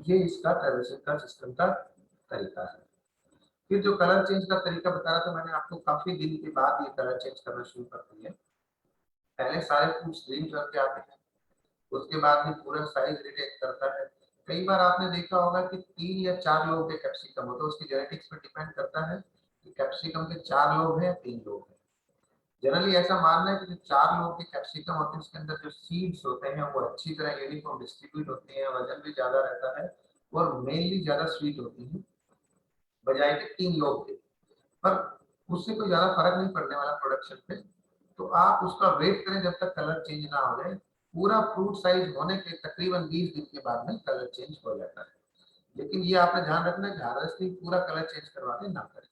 ये इसका ट्रेडिशन का सिस्टम का तरीका है। फिर जो कलर चेंज का तरीका बताया था मैंने आपको, काफी दिन के बाद ये कलर चेंज करना शुरू करती है। पहले सारे फ्रूट्स ग्रीन कलर के आते हैं, उसके बाद में पूरा साइज रिटेक्ट करता है। कई बार आपने देखा होगा कि 3 या 4 लोगों के कैप्सिकम होते हैं, उसकी जेनेटिक्स पर डिपेंड करता है कि कैप्सिकम के 4 लोग हैं या 3 लोग हैं। जनरली ऐसा मानना है कि जो 4 लोग के कैप्सिकम होते हैं उसके अंदर जो सीड्स होते हैं वो अच्छी तरह यूनिफॉर्म डिस्ट्रीब्यूट होते हैं, वजन भी ज्यादा रहता है और मेनली ज्यादा स्वीट होती है, बजाय के 3 लोग के। पर उससे कोई ज्यादा फर्क नहीं पड़ने वाला प्रोडक्शन पे। तो आप उसका वेट करें जब तक कलर चेंज ना हो जाए। पूरा फ्रूट साइज होने के तकरीबन 20 दिन के बाद में कलर चेंज हो जाता है। लेकिन ये आपने ध्यान रखना है कि हार्वेस्टिंग पूरा कलर चेंज करवा के ना करें।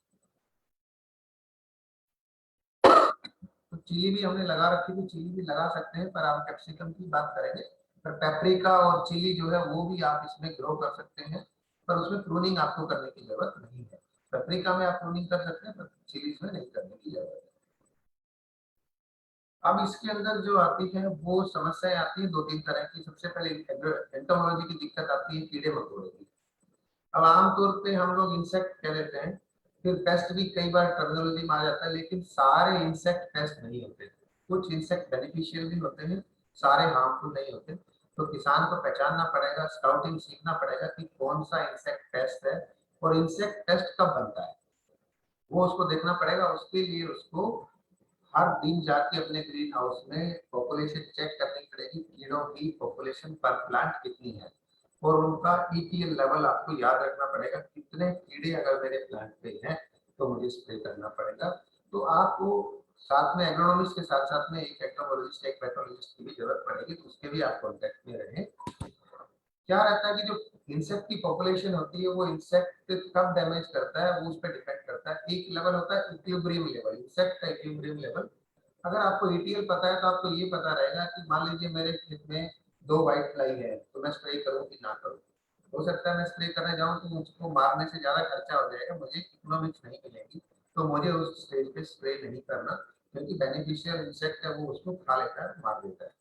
तो चिली भी हमने लगा रखी थी, चिली भी लगा सकते हैं, पर आप कैप्सिकम की बात करेंगे। पर पेपरिका और चिली जो है वो भी आप इसमें ग्रो कर सकते हैं, पर उसमें प्रूनिंग आपको करने की जरूरत नहीं है। पेपरिका में आप प्रूनिंग कर सकते हैं, पर चिलीज में नहीं करने की जरूरत है। अब इसके अंदर जो आती है वो समस्याएं आती है 2-3 तरह की। सबसे पहले एंटोमोलॉजी की दिक्कत आती है, कीड़े मकोड़े की। अब आमतौर पे हम लोग इंसेक्ट कह देते हैं, फिर पेस्ट भी कई बार टर्मिनोलॉजी में आ जाता है, लेकिन सारे इंसेक्ट पेस्ट नहीं होते। कुछ इंसेक्ट बेनिफिशियल भी होते हैं, सारे हार्मफुल नहीं होते। तो किसान को पहचानना पड़ेगा, स्काउटिंग सीखना पड़ेगा कि कौन सा इंसेक्ट पेस्ट है और इंसेक्ट पेस्ट कब बनता है, वो उसको देखना पड़ेगा। उसके लिए उसको हर दिन जाके अपने ग्रीन हाउस में पॉपुलेशन चेक करनी पड़ेगी, कीड़ों की पॉपुलेशन पर प्लांट कितनी है, और उनका ईटीएल लेवल आपको याद रखना पड़ेगा। कितने कीड़े अगर मेरे प्लांट पे हैं तो मुझे स्प्रे करना पड़ेगा। तो आपको साथ में एग्रोनॉमिस्ट के साथ साथ में एक एंटोमोलॉजिस्ट, एक पैथोलॉजिस्ट की भी जरूरत पड़ेगी, तो उसके भी आप कॉन्टेक्ट में रहें। क्या रहता है कि जो इंसेक्ट की पॉपुलेशन होती है वो इंसेक्ट कब डैमेज करता है वो उस पर डिपेंड करता है। एक लेवल होता है इक्विलिब्रियम लेवल, इंसेक्ट का इक्विलिब्रियम लेवल। अगर आपको ईटीएल पता है तो आपको ये पता रहेगा कि मान लीजिए मेरे खेत में 2 व्हाइट फ्लाई है, तो मैं स्प्रे करूं कि ना करूं। हो सकता है मैं स्प्रे करने जाऊं तो मुझको मारने से ज्यादा खर्चा हो जाएगा, मुझे इकोनॉमिक्स नहीं मिलेगी, तो मुझे उस स्टेज पे स्प्रे नहीं करना, क्योंकि बेनिफिशियल इंसेक्ट है वो उसको खा लेता है, मार देता है।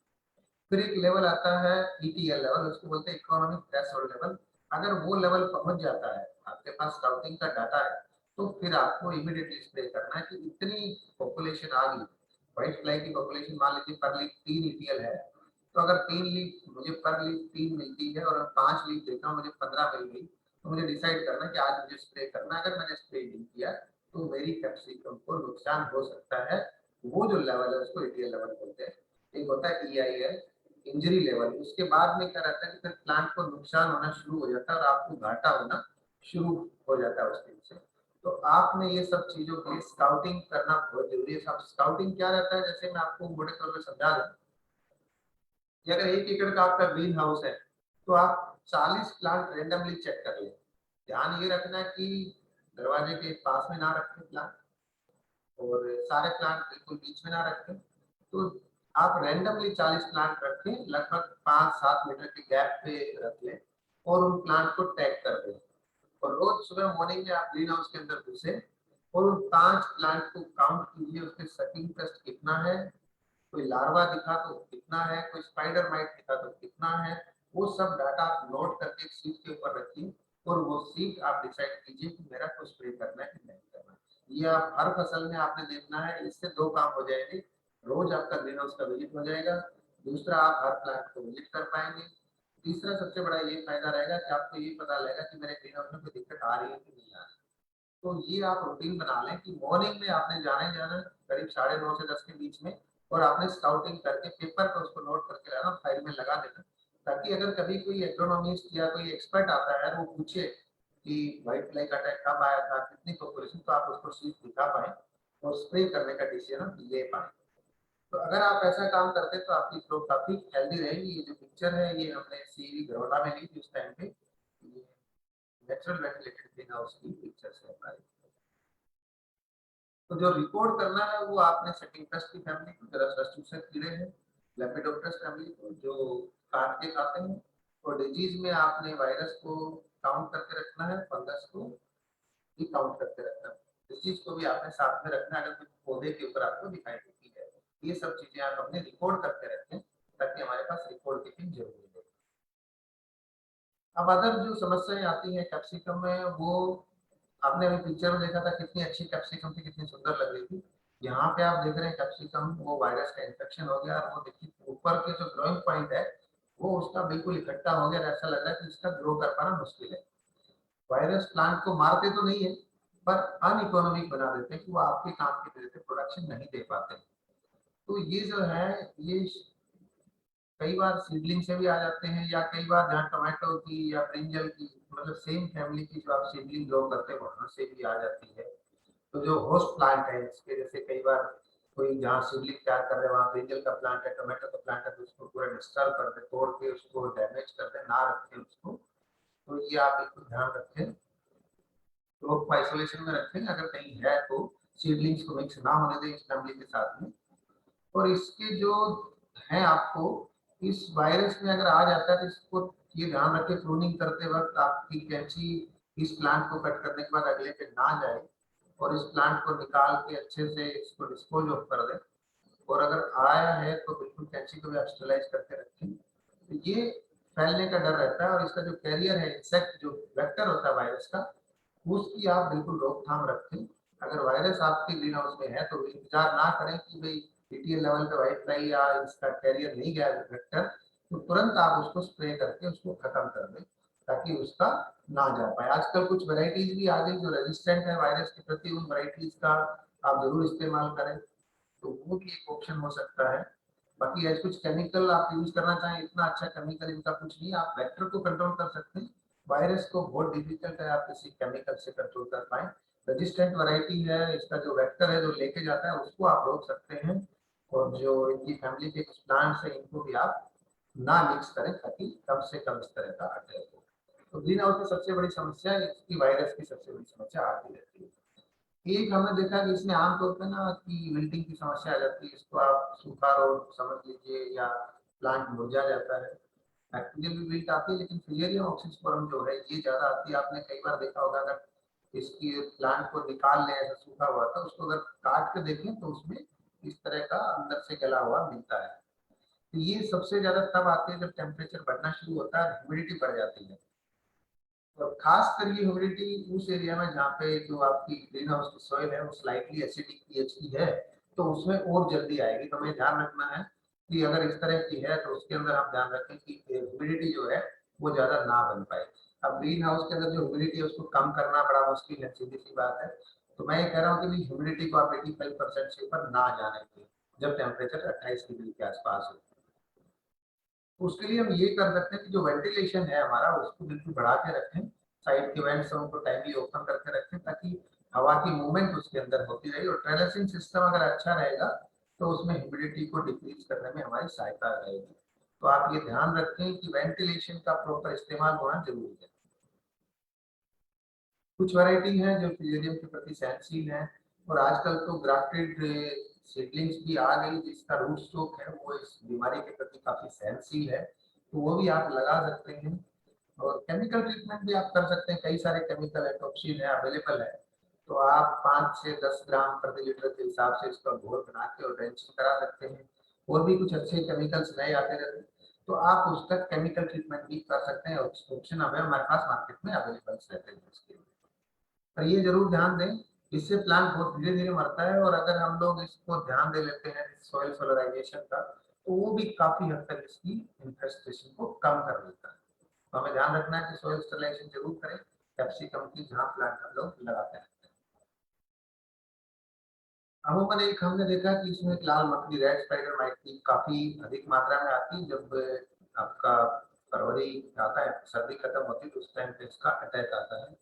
फिर एक लेवल आता है ईटीएल लेवल, उसको बोलते हैं इकोनॉमिक थ्रेशोल्ड लेवल। अगर वो लेवल पहुंच जाता है, आपके पास स्काउटिंग का डाटा है, तो फिर आपको इमीडिएटली स्प्रे करना है कि इतनी पॉपुलेशन आ गई। व्हाइट फ्लाई की पॉपुलेशन मान लीजिए पर लीफ 3 ईटीएल है, तो अगर 3 लीफ मुझे पर लीफ 3 मिलती है और 5 लीफ देता हूँ मुझे 15 मिल गई, तो मुझे डिसाइड करना कि आज मुझे स्प्रे करना। अगर मैंने स्प्रे नहीं किया तो मेरी कैप्सिकम को नुकसान हो सकता है। वो जो लेवल है उसको ईटीएल लेवल बोलते हैं। एक होता है EIL, इंजरी लेवल। उसके बाद में क्या रहता है कि फिर प्लांट को नुकसान होना शुरू हो जाता है और आपको घाटा होना शुरू हो जाता है उस दिन से। तो आपने ये सब चीजों के लिए स्काउटिंग करना बहुत जरूरी है। सब स्काउटिंग क्या रहता है, जैसे मैं आपको मोटे तौर पर समझा दूं कि अगर 1 एकड़ का आपका ग्रीन हाउस है तो आप 40 प्लांट रेंडमली चेक कर लें। ध्यान ये रखना कि दरवाजे के पास में ना रखें प्लांट, और सारे प्लांट बिल्कुल बीच में ना रखें। तो आप रैंडमली 40 प्लांट रखें, लगभग 5-7 मीटर के गैप पे रख लें और उन प्लांट को टैग कर दें। और रोज सुबह मॉर्निंग में आप ग्रीन हाउस के अंदर घुसे और उन 5 प्लांट को काउंट कीजिए, उसके सकिंग टेस्ट कितना है, कोई लार्वा दिखा तो कितना है, कोई स्पाइडर माइट दिखा तो कितना है, वो सब डाटा आप नोट करके एक शीट के ऊपर रखिए और वो शीट आप डिसाइड कीजिए कि मेरा को स्प्रे करना है कि नहीं करना है। ये आप हर फसल में आपने देखना है। इससे दो काम हो जाएंगे, रोज आपका ग्रीन हाउस का विजिट हो जाएगा, दूसरा आप हर प्लांट को विजिट कर पाएंगे, तीसरा सबसे बड़ा ये फायदा रहेगा कि आपको ये पता लगेगा कि मेरे ग्रीन हाउस में कोई दिक्कत आ रही है कि नहीं आ रही। तो ये आप रूटीन बना लें कि मॉर्निंग में आपने जाना ही जाना करीब 9:30 से 10 के बीच में, और आपने स्काउटिंग करके पेपर पर उसको नोट करके लाना, फाइल में लगा देना, ताकि अगर कभी कोई एग्रोनॉमिस्ट या कोई एक्सपर्ट आता है वो पूछे कि व्हाइट फ्लाई का अटैक कब आया था, कितनी पॉपुलेशन, तो आप उसको शीट दिखा पाए और स्प्रे करने का डिसीजन ले पाए। तो अगर आप ऐसा काम करते तो आपकी ग्रोथ काफी हेल्दी रहेगी। ये जो पिक्चर है ये हमने सीवी गरोला में ली थी उस टाइम पे, नेचुरल वेंटिलेटेड ग्रीन हाउस की पिक्चर्स है हमारी। तो जो रिकॉर्ड करना है वो आपने सेटिंगपेस्ट की फैमिली को, जरा कीड़े हैं, लेपिडोप्टेरस फैमिली को जो काट के खाते हैं, और डिजीज में आपने वायरस को काउंट करके रखना है, फंगस को भी काउंट करके रखना है, डिजीज को भी आपने साथ में रखना है अगर कुछ पौधे के ऊपर आपको दिखाई देती है। ये सब चीजें आप अपने रिकॉर्ड करके रखें ताकि हमारे पास रिकॉर्ड कीपिंग जरूरी है। अब अदर जो समस्याएं आती है कैप्सिकम में, वो आपने अभी पिक्चर में देखा था कितनी अच्छी कैप्सिकम थी, कितनी सुंदर लग रही थी। यहाँ पे आप देख रहे हैं कैप्सिकम वो वायरस का इन्फेक्शन हो गया, और वो देखिए ऊपर के जो ग्रोइंग पॉइंट है वो उसका बिल्कुल इकट्ठा हो गया, ऐसा लग रहा है कि इसका ग्रो कर पाना मुश्किल है। वायरस प्लांट को मारते तो नहीं है पर अनइकोनॉमिक बना देते हैं कि वो आपके काम की वजह से प्रोडक्शन नहीं दे पाते। तो ये जो है ये कई बार सीडलिंग से भी आ जाते हैं, या कई बार जहाँ टोमेटो की या ब्रिंजल की मतलब सेम फैमिली की जो आप सीडलिंग ग्रो करते हैं वहां से भी आ जाती है। तो जो होस्ट प्लांट है इसके, जैसे कई बार कोई जहाँ सीडलिंग तैयार कर रहे हैं वहाँ ब्रिंजल का प्लांट है, टोमेटो का प्लांट है, तो उसको पूरा डिस्टर्ब कर दे, तोड़ के उसको डैमेज कर दे, ना रखें उसको। तो ये आप बिल्कुल ध्यान रखें, क्रॉप को आइसोलेशन में रखें, अगर कहीं है तो सीडलिंग्स को मिक्स ना होने दें इस फैमिली के साथ में। और इसके जो है आपको इस वायरस में अगर आ जाता है तो इसको ये ध्यान रखें प्रूनिंग करते वक्त आपकी कैंची इस प्लांट को कट करने के बाद अगले पे ना जाए, और इस प्लांट को निकाल के अच्छे से इसको डिस्पोज ऑफ कर दें। और अगर आया है तो बिल्कुल कैंची को भी आप स्टरलाइज करके रखें। तो ये फैलने का डर रहता है, और इसका जो कैरियर है इंसेक्ट जो वेक्टर होता है वायरस का, उसकी आप बिल्कुल रोकथाम रखें। अगर वायरस आपके ग्रीन हाउस में है तो इंतजार ना करें कि भाई पीटीएल लेवल पे व्हाइट फ्लाई या इसका कैरियर नहीं गया वेक्टर, तो तुरंत आप उसको स्प्रे करके उसको खत्म कर दें ताकि उसका ना जा पाए। आजकल कुछ वैरायटीज भी आ गई जो रेजिस्टेंट है वायरस के प्रति, उन वैरायटीज का आप जरूर इस्तेमाल करें, तो वो भी एक ऑप्शन हो सकता है। बाकी ऐसे कुछ केमिकल आप यूज करना चाहें, इतना अच्छा केमिकल इनका कुछ नहीं, आप वेक्टर को कंट्रोल कर सकते हैं, वायरस को बहुत डिफिकल्ट है आप किसी केमिकल से कंट्रोल कर पाए। रेजिस्टेंट वैरायटी है, इसका जो वेक्टर है जो लेके जाता है उसको आप रोक सकते हैं, और जो इनकी फैमिली के कुछ प्लांट्स है इनको भी आप ना मिक्स करें ताकि कम से कम इस तरह का अटैक हो। तो ग्रीन हाउस की सबसे बड़ी समस्या इसकी वायरस की सबसे बड़ी समस्या आती रहती है। एक हमने देखा कि इसमें आमतौर पे ना कि विल्टिंग की समस्या आ जाती है, इसको आप सूखा रोग समझ लीजिए या प्लांट मुरझा जाता है। बैक्टीरियल भी विल्ट आती है, लेकिन फिलेरियम ऑक्सीस्पोरम जो है ये ज्यादा आती है। आपने कई बार देखा होगा अगर इसकी प्लांट को निकाल लें ऐसा सूखा हुआ था, उसको अगर काट के देखें तो उसमें इस तरह का अंदर से गला हुआ मिलता है। तो ये सबसे ज्यादा तब आती है जब टेम्परेचर बढ़ना शुरू होता है, ह्यूमिडिटी बढ़ जाती है, और खास कर ये ह्यूमिडिटी उस एरिया में जहाँ पे जो आपकी ग्रीन हाउस की सॉइल है वो स्लाइटली एसिडिक पीएच की है, तो उसमें और जल्दी आएगी। तो हमें ध्यान रखना है कि अगर इस तरह की है तो उसके अंदर हम ध्यान रखें कि ह्यूमिडिटी जो है वो ज्यादा ना बन पाए। अब ग्रीन हाउस के अंदर जो ह्यूमिडिटी है उसको कम करना बड़ा मुश्किल है, सीधी सी बात है। तो मैं ये कह रहा हूँ कि ह्यूमिडिटी को आप 85% से ऊपर ना जाने दें जब टेम्परेचर 28 डिग्री के आसपास हो। उसके लिए हम ये कर सकते हैं कि जो वेंटिलेशन है हमारा उसको बिल्कुल बढ़ा के रखें, साइड के वेंट्स उनको टाइमली ओपन करके रखें ताकि हवा की मूवमेंट उसके अंदर होती रहे, और ट्रेलेसिंग सिस्टम अगर अच्छा रहेगा तो उसमें ह्यूमिडिटी को डिक्रीज करने में हमारी सहायता रहेगी। तो आप ये ध्यान रखें कि वेंटिलेशन का प्रॉपर इस्तेमाल होना जरूरी है। कुछ वैरायटी है जो फिलेरियम के प्रति सहनशील है, और आजकल तो ग्राफ्टेड सीडलिंग्स भी आ गई जिसका रूट स्टॉक है वो इस बीमारी के प्रति काफी सहनशील है, तो वो भी आप लगा सकते हैं। और केमिकल ट्रीटमेंट भी आप कर सकते हैं, कई सारे केमिकल एटॉक्सिन है अवेलेबल है, तो आप 5 से 10 ग्राम प्रति लीटर के हिसाब से इसका घोल बना के और ड्रेंचिंग करा सकते हैं। और भी कुछ अच्छे केमिकल्स नए आते रहते हैं, तो आप उसका केमिकल ट्रीटमेंट भी कर सकते हैं। ऑप्शन हमें हमारे पास मार्केट में अवेलेबल रहते हैं इसके लिए। पर ये जरूर ध्यान दें, इससे प्लांट बहुत धीरे धीरे मरता है, और अगर हम लोग इसको ध्यान दे लेते हैं सॉइल सोलराइजेशन का, तो वो भी काफी हद तक इसकी इन्फेस्टेशन को कम कर देता है। तो हमें ध्यान रखना है कि सॉइल स्टरलाइजेशन जरूर करें कैप्सिकम की जहाँ प्लांट हम लोग लगाते हैं। अमूमन एक हमने देखा कि इसमें एक लाल मकड़ी रेड स्पाइडर माइट की काफी अधिक मात्रा में आती है। जब आपका फरवरी आता है, सर्दी खत्म होती है, तो उस टाइम पे इसका अटैक आता है।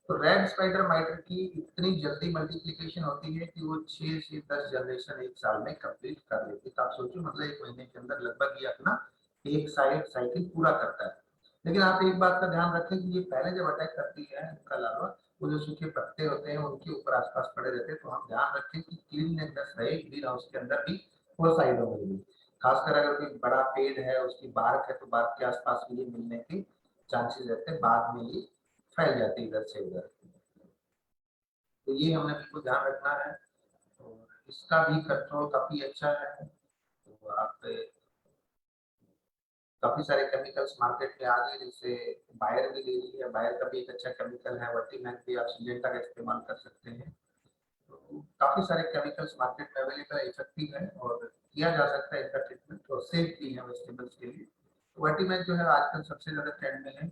तो रेड स्पाइडर माइट की इतनी जल्दी मल्टीप्लिकेशन होती है कि वो 6 से 10 जनरेशन एक साल में कंप्लीट कर लेती है। तो आप सोचिए, मतलब 1 महीने के अंदर लगभग ये अपना एक साइकिल पूरा करता है। लेकिन आप एक बात का ध्यान रखें कि ये पहले जब अटैक करती है इनका लार्वा, वो जो सूखे पत्ते होते हैं उनके ऊपर आसपास पड़े रहते हैं। तो हम ध्यान रखें कि क्लीननेस रहे ग्रीन हाउस के अंदर भी और साइडों में भी। खासकर अगर कोई बड़ा पेड़ है, उसकी बार्क है, तो बार्क के आसपास भी ये मिलने के चांसेस रहते हैं, बाद में ये फैल जाती है इधर से उधर। तो ये हमने बिल्कुल ध्यान रखना है, और इसका भी कंट्रोल काफी अच्छा है। तो आप काफी सारे केमिकल्स मार्केट में आ गए, जैसे बायर भी ले रही है। बायर का भी एक अच्छा केमिकल है, वर्टीमैन भी आप सिंजेंटा का इस्तेमाल कर सकते हैं। तो काफी सारे केमिकल्स मार्केट में अवेलेबल है, इफेक्टिव है, और किया जा सकता है इनका ट्रीटमेंट, और सेफ भी है वेजिटेबल्स के लिए। तो वर्टीमैन जो है आजकल सबसे ज्यादा ट्रेंड में है,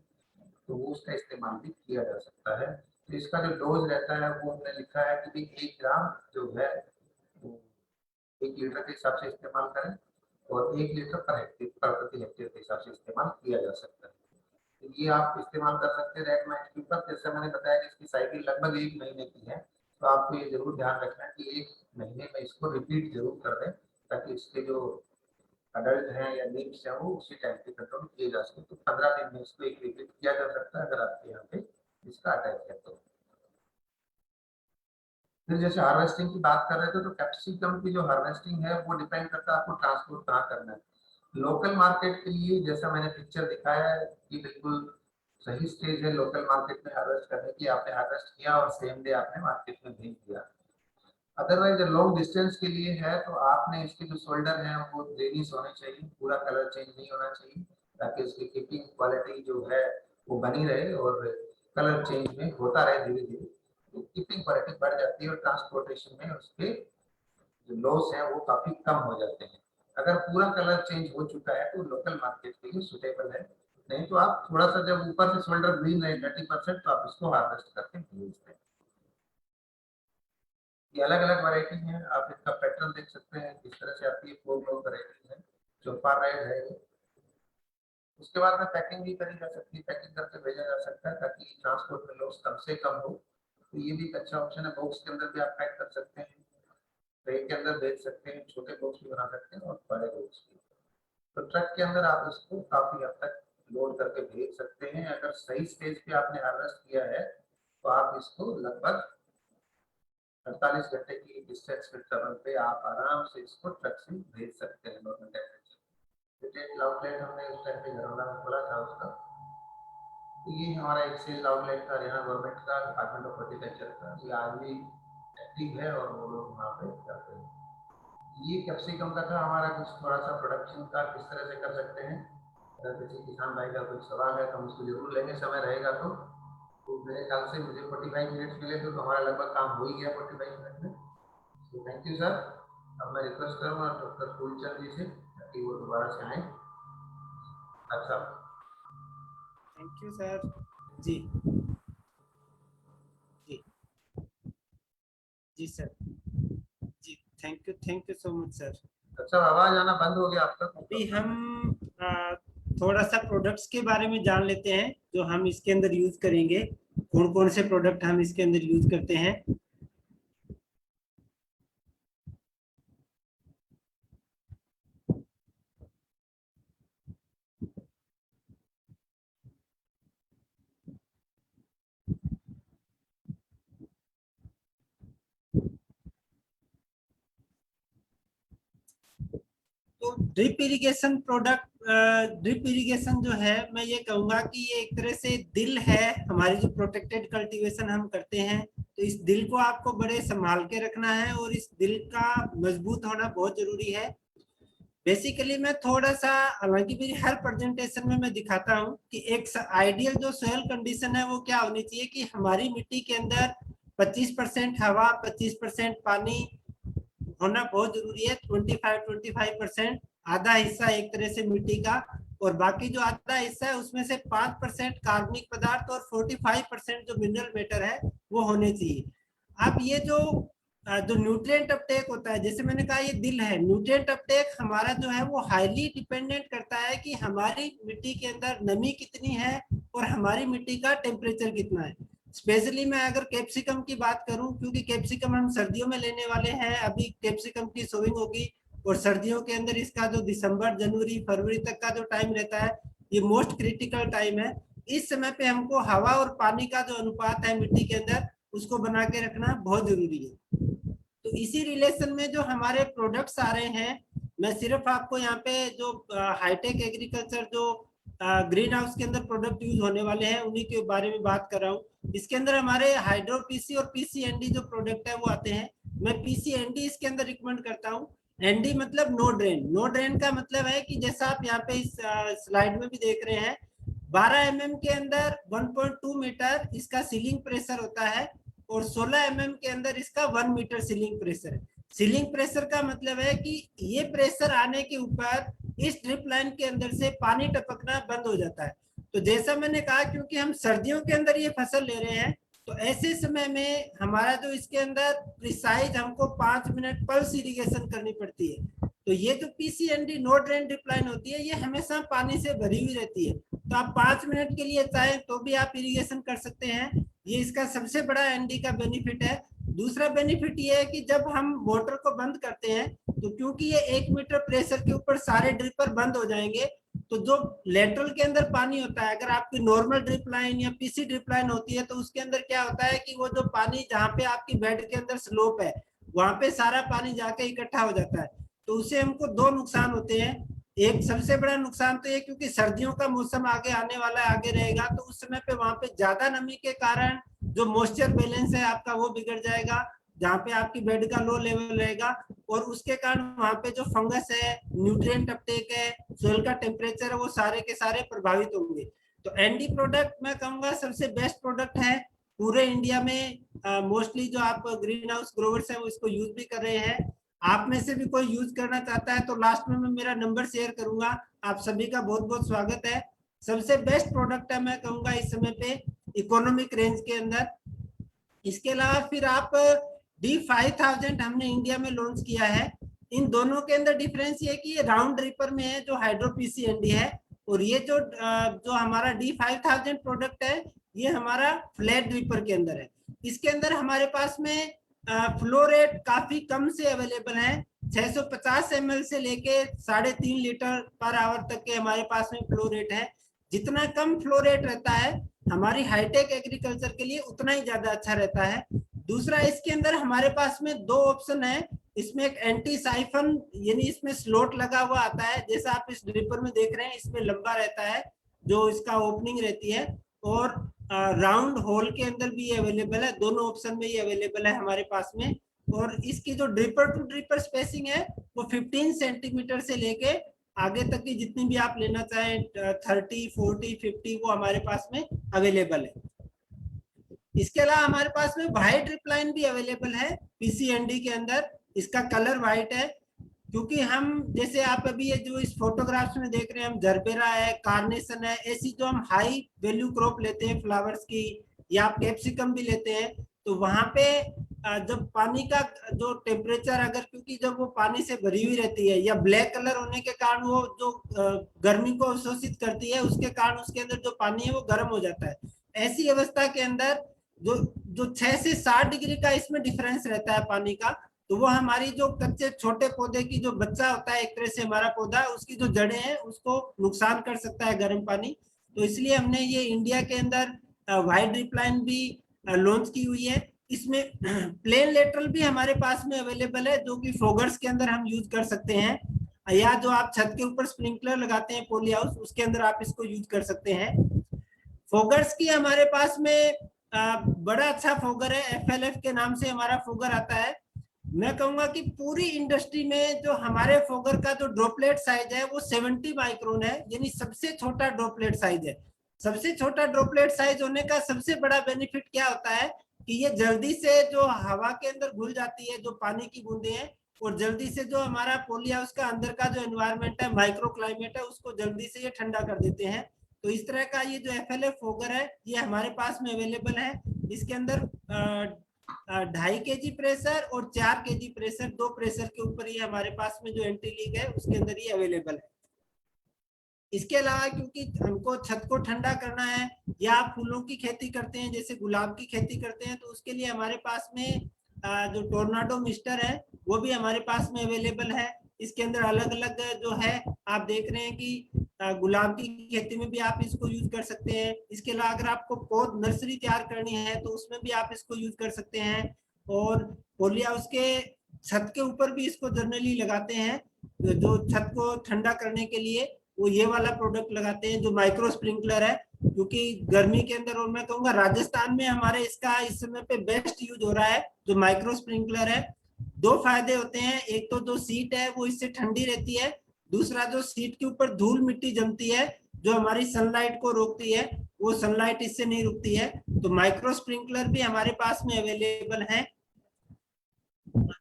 तो वो उसका इस्तेमाल भी किया जा सकता है। तो इसका जो डोज रहता है वो हमने लिखा है कि 1 ग्राम जो है वो 1 लीटर के हिसाब से इस्तेमाल करें, और 1 लीटर प्रति हेक्टेयर के हिसाब से इस्तेमाल किया जा सकता है। तो ये आप इस्तेमाल कर सकते हैं रेड माइट के ऊपर। जैसे मैंने बताया कि इसकी साइकिल लगभग 1 महीने की है, तो आपको ये जरूर ध्यान रखना है कि 1 महीने में इसको रिपीट जरूर कर दें, ताकि इसके जो अडल्ट हैं या नीम्स हैं वो उसी टाइम पे कंट्रोल किए जा सके। तो 15 दिन में इसको एक रिपीट किया जा सकता है अगर आपके यहाँ पे इसका अटैक है तो। फिर जैसे हार्वेस्टिंग की बात कर रहे थे, तो कैप्सिकम की जो हार्वेस्टिंग है वो डिपेंड करता है आपको ट्रांसपोर्ट कहाँ करना है। लोकल मार्केट के लिए जैसा मैंने पिक्चर दिखाया है कि बिल्कुल सही स्टेज है लोकल मार्केट में हार्वेस्ट करने की। आपने हार्वेस्ट किया और सेम डे आपने मार्केट में भेज दिया। अदरवाइज लॉन्ग डिस्टेंस के लिए है तो आपने इसके जो शोल्डर हैं वो ग्रेनिश होने चाहिए, पूरा कलर चेंज नहीं होना चाहिए, ताकि उसकी कीपिंग क्वालिटी जो है वो बनी रहे, और कलर चेंज में होता रहे धीरे धीरे। तो कीपिंग क्वालिटी बढ़ जाती है, और ट्रांसपोर्टेशन में उसके जो लॉस है वो काफी कम हो जाते हैं। अगर पूरा कलर चेंज हो चुका है तो लोकल मार्केट के लिए सुटेबल है। नहीं तो आप थोड़ा सा जब ऊपर से शोल्डर ग्रीन रहे 30%, तो आप इसको हार्वेस्ट करके भेज दें। ये अलग अलग वैरायटी है, आप इसका पैटर्न देख सकते हैं किस तरह से आती है। 4 लोग वैरायटी है जो फार राइट है। उसके बाद में पैकिंग भी करी जा सकती है, पैकिंग करके भेजा जा सकता है ताकि ट्रांसपोर्ट में लॉस कम से कम हो। तो ये भी एक अच्छा ऑप्शन है। बॉक्स के अंदर भी आप पैक कर सकते हैं, ट्रे के अंदर भेज सकते हैं, छोटे बॉक्स भी बना सकते हैं और बड़े बॉक्स भी। तो ट्रक के अंदर आप इसको काफी हद तक लोड करके भेज सकते हैं। अगर सही स्टेज पे आपने हार्वेस्ट किया है तो आप इसको लगभग 48 घंटे की डिस्टेंस के ट्रेवल पे आप आराम से इसको ट्रक से भेज सकते हैं। नॉर्मल टेम्परेचर रिटेल आउटलेट हमने उस टाइम पे घरौंडा में खोला था उसका। तो ये हमारा एक सेल आउटलेट था हरियाणा गवर्नमेंट का, डिपार्टमेंट ऑफ हॉर्टिकल्चर का। ये आज भी एक्टिव है और वो लोग वहाँ पे करते हैं। ये कैप्सिकम का था हमारा कुछ थोड़ा सा प्रोडक्शन का किस तरह से कर सकते हैं। अगर किसी किसान भाई का कोई सवाल है तो हम उसको जरूर लेंगे, समय रहेगा तो मेरे ख्याल से मुझे 45 मिनट्स मिले तो हमारा लगभग काम हो ही गया 45 मिनट में। तो थैंक यू सर। अब मैं रिक्वेस्ट करूँगा डॉक्टर फूलचंद जी से कि वो दोबारा से आए। अच्छा, थैंक यू सर। जी जी जी सर, जी thank you so much sir. अच्छा आवाज आना बंद हो गया आपका? अभी हम थोड़ा सा प्रोडक्ट्स के बारे में जान लेते हैं जो हम इसके अंदर यूज करेंगे। कौन कौन से प्रोडक्ट हम इसके अंदर यूज करते हैं। तो drip irrigation product, drip irrigation जो है, मैं ये कहूंगा कि ये एक तरह से दिल है हमारी जो प्रोटेक्टेड कल्टीवेशन हम करते हैं। तो इस दिल को आपको बड़े संभाल के रखना है और इस दिल का मजबूत होना बहुत जरूरी है। बेसिकली मैं थोड़ा सा, हालांकि मेरी हर प्रेजेंटेशन में मैं दिखाता हूँ कि एक आइडियल जो सोयल कंडीशन है वो क्या होनी चाहिए कि हमारी मिट्टी के अंदर 25% हवा, 25% पानी होना बहुत जरूरी है। 25% आधा हिस्सा एक तरह से मिट्टी का, और बाकी जो आधा हिस्सा है उसमें से 5% कार्बनिक पदार्थ और 45% जो मिनरल मैटर है वो होने चाहिए। अब ये जो न्यूट्रिएंट अपटेक होता है, जैसे मैंने कहा ये दिल है, न्यूट्रिएंट अपटेक हमारा जो है वो हाईली डिपेंडेंट करता है कि हमारी मिट्टी के अंदर नमी कितनी है और हमारी मिट्टी का टेम्परेचर कितना है। स्पेशली मैं अगर कैप्सिकम की बात करूं, क्योंकि कैप्सिकम हम सर्दियों में लेने वाले हैं, अभी कैप्सिकम की सोइंग होगी और सर्दियों के अंदर इसका जो दिसंबर, जनवरी, फरवरी तक का जो टाइम रहता है ये मोस्ट क्रिटिकल टाइम है। इस समय पे हमको हवा और पानी का जो अनुपात है मिट्टी के अंदर उसको बना के रखना बहुत जरूरी है। तो इसी रिलेशन में जो हमारे प्रोडक्ट्स आ रहे हैं, मैं सिर्फ आपको यहाँ पे जो हाईटेक एग्रीकल्चर जो ग्रीन हाउस के अंदर प्रोडक्ट यूज होने वाले हैं उन्हीं के बारे में बात कर रहा हूँ। इसके अंदर हमारे हाइड्रो पीसी और पीसीएनडी जो प्रोडक्ट है वो आते हैं। मैं पीसीएनडी इसके अंदर रिकमेंड करता हूँ। एनडी मतलब नो ड्रेन। नो ड्रेन का मतलब है कि जैसा आप यहाँ पे इस स्लाइड में भी देख रहे हैं, 12 mm के अंदर 1.2 मीटर इसका सीलिंग प्रेशर होता है और 16 mm के अंदर इसका 1 मीटर सीलिंग प्रेशर है। सीलिंग प्रेशर का मतलब है कि ये प्रेशर आने के ऊपर इस ड्रिप लाइन के अंदर से पानी टपकना बंद हो जाता है। तो जैसा मैंने कहा, क्योंकि हम सर्दियों के अंदर ये फसल ले रहे हैं, तो ऐसे समय में हमारा जो इसके अंदर प्रिसाइज हमको 5 मिनट पल्स इरिगेशन करनी पड़ती है। तो ये जो पीसीएनडी नो ड्रेन ड्रिप लाइन होती है ये हमेशा पानी से भरी हुई रहती है। तो आप 5 मिनट के लिए चाहें तो भी आप इरिगेशन कर सकते हैं। ये इसका सबसे बड़ा एनडी का बेनिफिट है। दूसरा बेनिफिट ये है कि जब हम मोटर को बंद करते हैं तो क्योंकि ये 1 मीटर प्रेशर के ऊपर सारे ड्रिपर बंद हो जाएंगे, तो जो लेटरल के अंदर पानी होता है, अगर आपकी नॉर्मल ड्रिप लाइन या पीसी ड्रिप लाइन होती है तो उसके अंदर क्या होता है कि वो जो पानी जहाँ पे आपकी बेड के अंदर स्लोप है वहां पे सारा पानी जाके इकट्ठा हो जाता है। तो उससे हमको दो नुकसान होते हैं। एक सबसे बड़ा नुकसान तो ये, क्योंकि सर्दियों का मौसम आगे आने वाला है, आगे रहेगा, तो उस समय पे वहां पे ज्यादा नमी के कारण जो मॉइस्चर बैलेंस है आपका वो बिगड़ जाएगा, जहाँ पे आपकी बेड का लो लेवल रहेगा, और उसके कारण वहां पे जो फंगस है, न्यूट्रिएंट अपटेक है, सोइल का टेम्परेचर है, वो सारे के सारे प्रभावित होंगे। तो एनडी प्रोडक्ट मैं कहूंगा सबसे बेस्ट प्रोडक्ट है पूरे इंडिया में। मोस्टली जो आप ग्रीन हाउस ग्रोवर्स है वो इसको यूज भी कर रहे हैं। आप में से भी कोई यूज करना चाहता है तो लास्ट में मैं मेरा नंबर शेयर करूंगा। आप सभी का बहुत बहुत स्वागत है। सबसे बेस्ट प्रोडक्ट है मैं कहूंगा इस समय पे इकोनॉमिक रेंज के अंदर। इसके अलावा फिर आप D5000 हमने इंडिया में लॉन्च किया है। इन दोनों के अंदर डिफरेंस ये कि ये राउंड ड्रिपर में है जो हाइड्रो पीसीएनडी है, और ये जो हमारा D5000 प्रोडक्ट है ये हमारा फ्लैट ड्रिपर के अंदर है। इसके अंदर हमारे पास में फ्लो रेट काफी कम से अवेलेबल है। 650 ml से लेके 3.5 लीटर पर आवर तक के हमारे पास में फ्लो रेट है। जितना कम फ्लो रेट रहता है हमारी हाईटेक एग्रीकल्चर के लिए उतना ही ज्यादा अच्छा रहता है। दूसरा, इसके अंदर हमारे पास में दो ऑप्शन है। इसमें एक एंटी साइफन यानी इसमें स्लोट लगा हुआ आता है, जैसा आप इस ड्रिपर में देख रहे हैं, इसमें लंबा रहता है जो इसका ओपनिंग रहती है, और राउंड होल के अंदर भी ये अवेलेबल है। दोनों ऑप्शन में ये अवेलेबल है हमारे पास में। और इसकी जो ड्रिपर टू ड्रिपर स्पेसिंग है वो 15 सेंटीमीटर से लेके आगे तक की जितनी भी आप लेना चाहें 30, 40, 50 वो हमारे पास में अवेलेबल है। इसके अलावा हमारे पास में व्हाइट ड्रिप लाइन भी अवेलेबल है पीसीएनडी के अंदर। इसका कलर व्हाइट है, क्योंकि हम जैसे आप अभी ये जो इस फोटोग्राफ्स में देख रहे हैं, हम जरबेरा है, कार्नेशन है, ऐसी जो हम हाई वैल्यू क्रॉप लेते हैं फ्लावर्स की, या आप कैप्सिकम भी लेते हैं, तो वहां पे जब पानी का जो टेम्परेचर, अगर क्योंकि जब वो पानी से भरी हुई रहती है या ब्लैक कलर होने के कारण वो जो गर्मी को अवशोषित करती है, उसके कारण उसके अंदर जो पानी है वो गर्म हो जाता है। ऐसी अवस्था के अंदर जो 6 से 7 डिग्री का इसमें डिफरेंस रहता है पानी का, तो वो हमारी जो कच्चे छोटे पौधे की जो बच्चा होता है, एक तरह से हमारा पौधा, उसकी जो जड़ें हैं उसको नुकसान कर सकता है गर्म पानी। तो इसलिए हमने ये इंडिया के अंदर व्हाइट ड्रिप लाइन भी लॉन्च की हुई है। इसमें प्लेन लेटरल भी हमारे पास में अवेलेबल है, जो कि फोगर्स के अंदर हम यूज कर सकते हैं, या जो आप छत के ऊपर स्प्रिंकलर लगाते हैं पॉली हाउस, उसके अंदर आप इसको यूज कर सकते हैं। फोगर्स की हमारे पास में बड़ा अच्छा फोगर है, FLF के नाम से हमारा फोगर आता है। मैं कहूंगा कि पूरी इंडस्ट्री में जो हमारे फोगर का जो ड्रॉपलेट साइज है वो 70 माइक्रोन है, यानी सबसे छोटा ड्रॉपलेट साइज है। सबसे छोटा ड्रॉपलेट साइज होने का सबसे बड़ा बेनिफिट क्या होता है कि ये जल्दी से जो हवा के अंदर घुल जाती है, जो पानी की बूंदे हैं, और जल्दी से जो हमारा पोली हाउस का अंदर का जो एनवायरनमेंट है, माइक्रो क्लाइमेट है, उसको जल्दी से ये ठंडा कर देते हैं। तो इस तरह का ये जो FLF फोगर है ये हमारे पास में अवेलेबल है। इसके अंदर 2.5 kg प्रेशर और 4 kg प्रेशर, दो प्रेशर के ऊपर ये हमारे पास में जो एंटी लीक है उसके अंदर ये अवेलेबल है। इसके अलावा क्योंकि हमको छत को ठंडा करना है या आप फूलों की खेती करते हैं, जैसे गुलाब की खेती करते हैं, तो उसके लिए हमारे पास में जो टोर्नाडो मिस्टर है वो भी हमारे पास में अवेलेबल है। इसके अंदर अलग अलग जो है आप देख रहे हैं कि गुलाब की खेती में भी आप इसको यूज कर सकते हैं। इसके अलावा अगर आपको पौध नर्सरी तैयार करनी है तो उसमें भी आप इसको यूज कर सकते हैं। और पोली हाउस के छत के ऊपर भी इसको जनरली लगाते हैं, जो छत को ठंडा करने के लिए वो ये वाला प्रोडक्ट लगाते हैं जो माइक्रो स्प्रिंकलर है, क्योंकि गर्मी के अंदर, और मैं कहूंगा राजस्थान में हमारे इसका इस समय पे बेस्ट यूज हो रहा है जो माइक्रो स्प्रिंकलर है। दो फायदे होते हैं, एक तो जो सीट है वो इससे ठंडी रहती है, दूसरा जो सीट के ऊपर धूल मिट्टी जमती है जो हमारी सनलाइट को रोकती है, वो सनलाइट इससे नहीं रुकती है। तो माइक्रो स्प्रिंकलर भी हमारे पास में अवेलेबल है।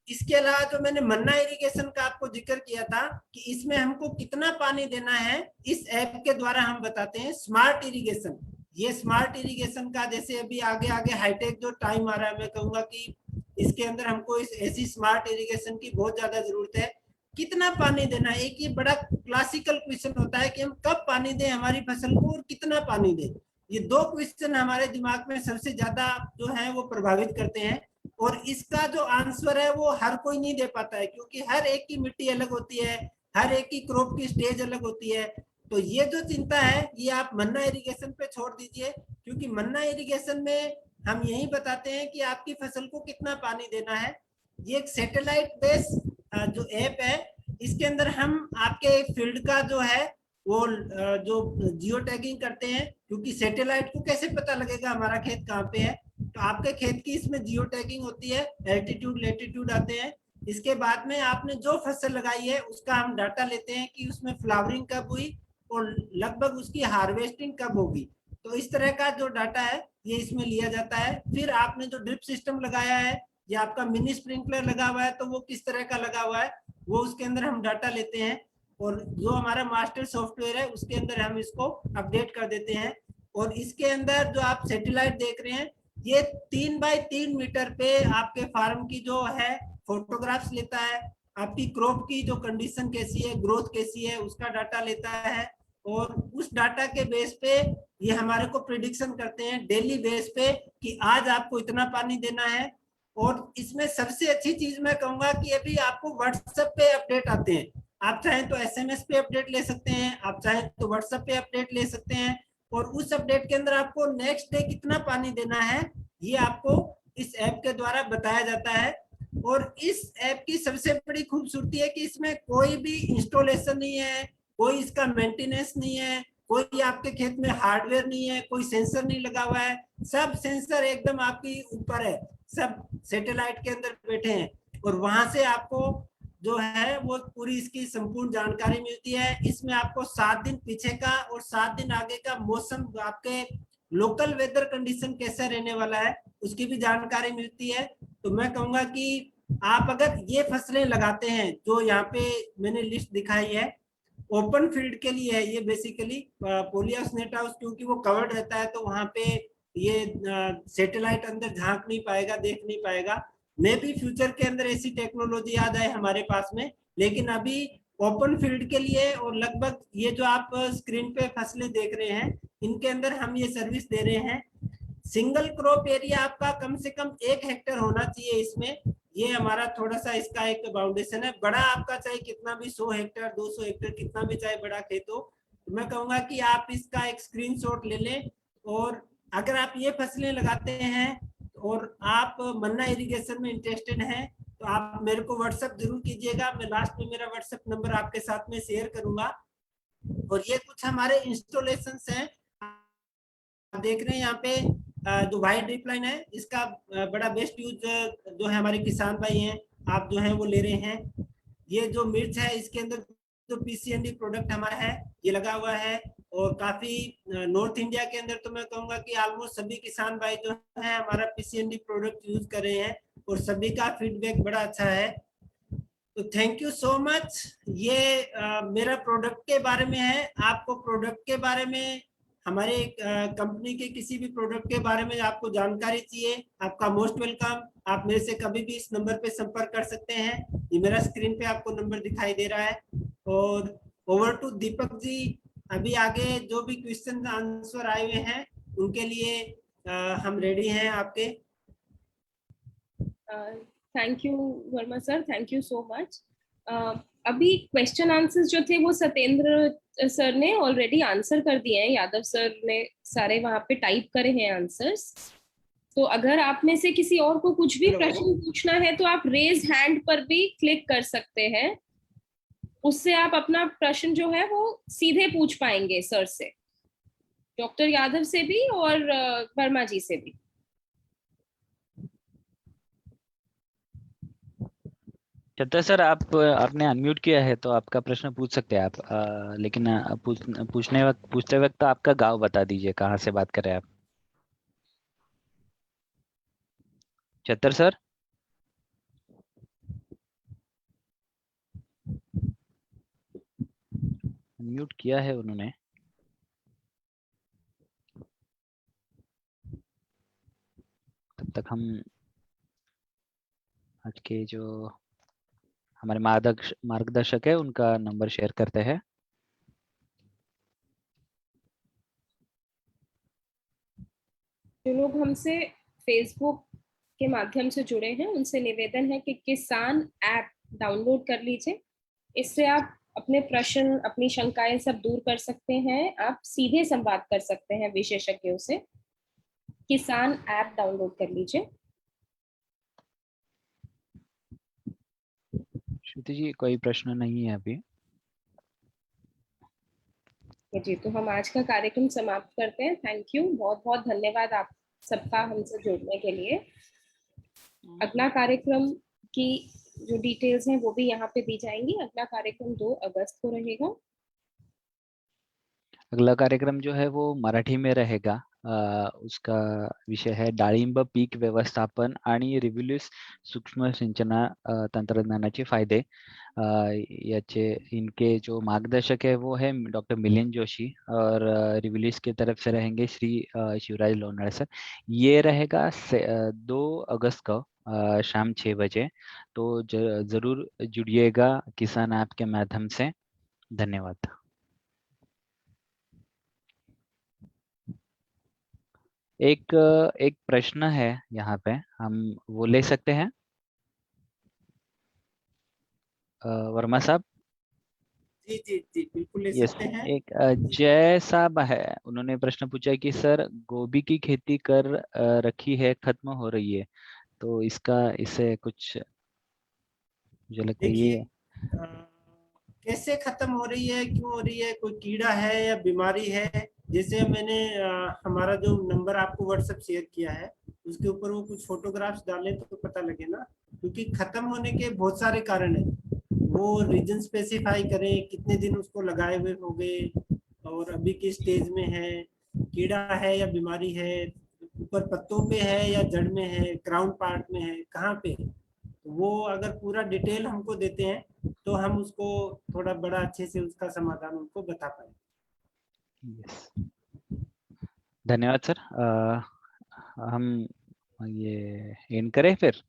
इसके अलावा जो मैंने मन्ना इरिगेशन का आपको जिक्र किया था कि इसमें हमको कितना पानी देना है, इस ऐप के द्वारा हम बताते हैं स्मार्ट इरिगेशन। ये स्मार्ट इरिगेशन का जैसे अभी आगे आगे हाईटेक जो टाइम आ रहा है, मैं कहूंगा कि इसके अंदर हमको इस ऐसी स्मार्ट इरिगेशन की बहुत ज्यादा जरूरत है। कितना पानी देना है, एक ये बड़ा क्लासिकल क्वेश्चन होता है कि हम कब पानी दें हमारी फसल को और कितना पानी दें। ये दो क्वेश्चन हमारे दिमाग में सबसे ज्यादा जो है वो प्रभावित करते हैं, और इसका जो आंसर है वो हर कोई नहीं दे पाता है, क्योंकि हर एक की मिट्टी अलग होती है, हर एक की क्रॉप की स्टेज अलग होती है। तो ये जो चिंता है ये आप मन्ना इरिगेशन पे छोड़ दीजिए, क्योंकि मन्ना इरिगेशन में हम यही बताते हैं कि आपकी फसल को कितना पानी देना है। ये एक सैटेलाइट बेस्ड जो ऐप है, इसके अंदर हम आपके फील्ड का जो है वो जो जियो टैगिंग करते हैं, क्योंकि सैटेलाइट को कैसे पता लगेगा हमारा खेत कहाँ पे है। तो आपके खेत की इसमें जियो टैगिंग होती है, एल्टीट्यूड लेटीट्यूड आते हैं। इसके बाद में आपने जो फसल लगाई है उसका हम डाटा लेते हैं कि उसमें फ्लावरिंग कब हुई और लगभग उसकी हार्वेस्टिंग कब होगी। तो इस तरह का जो डाटा है ये इसमें लिया जाता है। फिर आपने जो ड्रिप सिस्टम लगाया है या आपका मिनी स्प्रिंकलर लगा हुआ है तो वो किस तरह का लगा हुआ है वो उसके अंदर हम डाटा लेते हैं, और जो हमारा मास्टर सॉफ्टवेयर है उसके अंदर हम इसको अपडेट कर देते हैं। और इसके अंदर जो आप सैटेलाइट देख रहे हैं ये 3 बाय 3 मीटर पे आपके फार्म की जो है फोटोग्राफ्स लेता है, आपकी क्रॉप की जो कंडीशन कैसी है, ग्रोथ कैसी है, उसका डाटा लेता है, और उस डाटा के बेस पे ये हमारे को प्रिडिक्शन करते हैं डेली बेस पे कि आज आपको इतना पानी देना है। और इसमें सबसे अच्छी चीज मैं कहूंगा कि अभी आपको व्हाट्सएप पे अपडेट आते हैं। आप चाहें तो SMS पे अपडेट ले सकते हैं, आप चाहें तो व्हाट्सएप पे अपडेट ले सकते हैं, और उस अपडेट के अंदर आपको नेक्स्ट डे कितना पानी देना है ये आपको इस ऐप के द्वारा बताया जाता है। और इस ऐप की सबसे बड़ी खूबसूरती है कि इसमें कोई भी इंस्टॉलेशन नहीं है, कोई इसका मेंटेनेंस नहीं है, कोई आपके खेत में हार्डवेयर नहीं है, कोई सेंसर नहीं लगा हुआ है, सब सेंसर एकदम आपके ऊपर है, सब सैटेलाइट के अंदर बैठे हैं, और वहां से आपको जो है वो पूरी इसकी संपूर्ण जानकारी मिलती है। इसमें आपको 7 दिन पीछे का और 7 दिन आगे का मौसम, आपके लोकल वेदर कंडीशन कैसा रहने वाला है उसकी भी जानकारी मिलती है। तो मैं कहूंगा कि आप अगर ये फसलें लगाते हैं जो यहाँ पे मैंने लिस्ट दिखाई है, ओपन फील्ड के लिए है ये basically, poly house net house क्योंकि वो कवर्ड रहता है तो वहां पे ये सैटेलाइट अंदर झांक नहीं पाएगा, देख नहीं पाएगा। मे भी फ्यूचर के अंदर ऐसी टेक्नोलॉजी आ जाए हमारे पास में, लेकिन अभी ओपन फील्ड के लिए और लगभग ये जो आप स्क्रीन पे फसलें देख रहे हैं इनके अंदर हम ये सर्विस दे रहे हैं। सिंगल क्रॉप एरिया आपका कम से कम 1 हेक्टेयर होना चाहिए इसमें, ये हमारा थोड़ा सा इसका एक बाउंडेशन है। बड़ा आपका चाहे कितना भी 100 हेक्टेयर 200 हेक्टेयर कितना भी चाहे बड़ा खेत हो, तो मैं कहूंगा कि आप इसका एक स्क्रीनशॉट ले लें। और अगर आप ये फसलें लगाते हैं और आप मन्ना इरिगेशन में इंटरेस्टेड हैं तो आप मेरे को व्हाट्सएप जरूर कीजिएगा, मैं लास्ट में मेरा व्हाट्सएप नंबर आपके साथ में शेयर करूंगा। और ये कुछ हमारे इंस्टॉलेशंस हैं, आप देख रहे हैं यहाँ पे जो वाइड ड्रिप लाइन है इसका बड़ा बेस्ट यूज जो है हमारे किसान भाई हैं आप जो है वो ले रहे हैं। ये जो मिर्च है इसके अंदर जो पीसीएनडी प्रोडक्ट हमारा है ये लगा हुआ है, और काफी नॉर्थ इंडिया के अंदर तो मैं कहूंगा कि ऑलमोस्ट सभी किसान भाई जो है हमारा पीसीएनडी प्रोडक्ट यूज कर रहे हैं, और सभी का फीडबैक बड़ा अच्छा है। तो थैंक यू सो मच। ये मेरा प्रोडक्ट के बारे में है। आपको प्रोडक्ट के बारे में, हमारे कंपनी के किसी भी प्रोडक्ट के बारे में आपको जानकारी चाहिए, आपका मोस्ट वेलकम। आप मेरे से कभी भी इस नंबर पे संपर्क कर सकते हैं। ये मेरा स्क्रीन पे आपको नंबर दिखाई दे रहा है। और ओवर टू दीपक जी। अभी आगे जो भी क्वेश्चन आंसर आए हुए हैं उनके लिए हम रेडी हैं आपके। Thank you Verma sir, thank you so much. अभी क्वेश्चन आंसर्स जो थे वो सत्येंद्र सर ने ऑलरेडी आंसर कर दिए हैं, यादव सर ने सारे वहां पे टाइप करे हैं आंसर्स। तो अगर आप में से किसी और को कुछ भी प्रश्न पूछना है तो आप रेज हैंड पर भी क्लिक कर सकते हैं, उससे आप अपना प्रश्न जो है वो सीधे पूछ पाएंगे सर से, डॉक्टर यादव से भी और वर्मा जी से भी। चतर सर, आपने अनम्यूट किया है तो आपका प्रश्न पूछ सकते हैं आप, लेकिन पूछते वक्त आपका गांव बता दीजिए, कहाँ से बात कर रहे हैं आप। चतर सर। अनम्यूट किया है उन्होंने। तब तक हम आज के जो हमारे मार्गदर्शक है उनका नंबर शेयर करते हैं। जो लोग हमसे फेसबुक के माध्यम से जुड़े हैं उनसे निवेदन है कि किसान ऐप डाउनलोड कर लीजिए। इससे आप अपने प्रश्न, अपनी शंकाएं सब दूर कर सकते हैं, आप सीधे संवाद कर सकते हैं विशेषज्ञों से। किसान ऐप डाउनलोड कर लीजिए। श्रुति जी, कोई प्रश्न नहीं है अभी। जी, तो हम आज का कार्यक्रम समाप्त करते हैं। थैंक यू, बहुत बहुत धन्यवाद आप सबका हमसे जुड़ने के लिए। अगला कार्यक्रम की जो डिटेल्स हैं वो भी यहाँ पे दी जाएंगी। अगला कार्यक्रम 2 अगस्त को रहेगा। अगला कार्यक्रम जो है वो मराठी में रहेगा। उसका विषय है डाळिंब पीक व्यवस्थापन आणि रिव्ह्यूल्यूस सूक्ष्म सिंचन तंत्रज्ञानाचे फायदे। याचे इनके जो मार्गदर्शक है वो है डॉक्टर मिलिंद जोशी, और रिव्ह्यूल्यूस की तरफ से रहेंगे श्री शिवराज लोनार सर। ये रहेगा 2 अगस्त को शाम 6 बजे। तो जरूर जुड़िएगा किसान ऐप के माध्यम से। धन्यवाद। एक प्रश्न है यहाँ पे, हम वो ले सकते हैं वर्मा साहब। जी जी जी, बिल्कुल ले यस। सकते हैं। एक जय साहब है, उन्होंने प्रश्न पूछा है कि सर गोभी की खेती कर रखी है, खत्म हो रही है, तो इससे कुछ मुझे लगता है देखिए, ये। कैसे खत्म हो रही है, क्यों हो रही है, कोई कीड़ा है या बीमारी है। जैसे मैंने हमारा जो नंबर आपको व्हाट्सएप शेयर किया है उसके ऊपर वो कुछ फोटोग्राफ्स डालें तो पता लगे ना, क्योंकि खत्म होने के बहुत सारे कारण हैं। वो रीजन स्पेसिफाई करें, कितने दिन उसको लगाए हुए हो गए, और अभी किस स्टेज में है, कीड़ा है या बीमारी है, ऊपर पत्तों पे है या जड़ में है, क्राउन पार्ट में है, कहाँ पे है। तो वो अगर पूरा डिटेल हमको देते हैं तो हम उसको थोड़ा बड़ा अच्छे से उसका समाधान उनको बता पाए। यस, धन्यवाद सर। हम ये एंड करें फिर।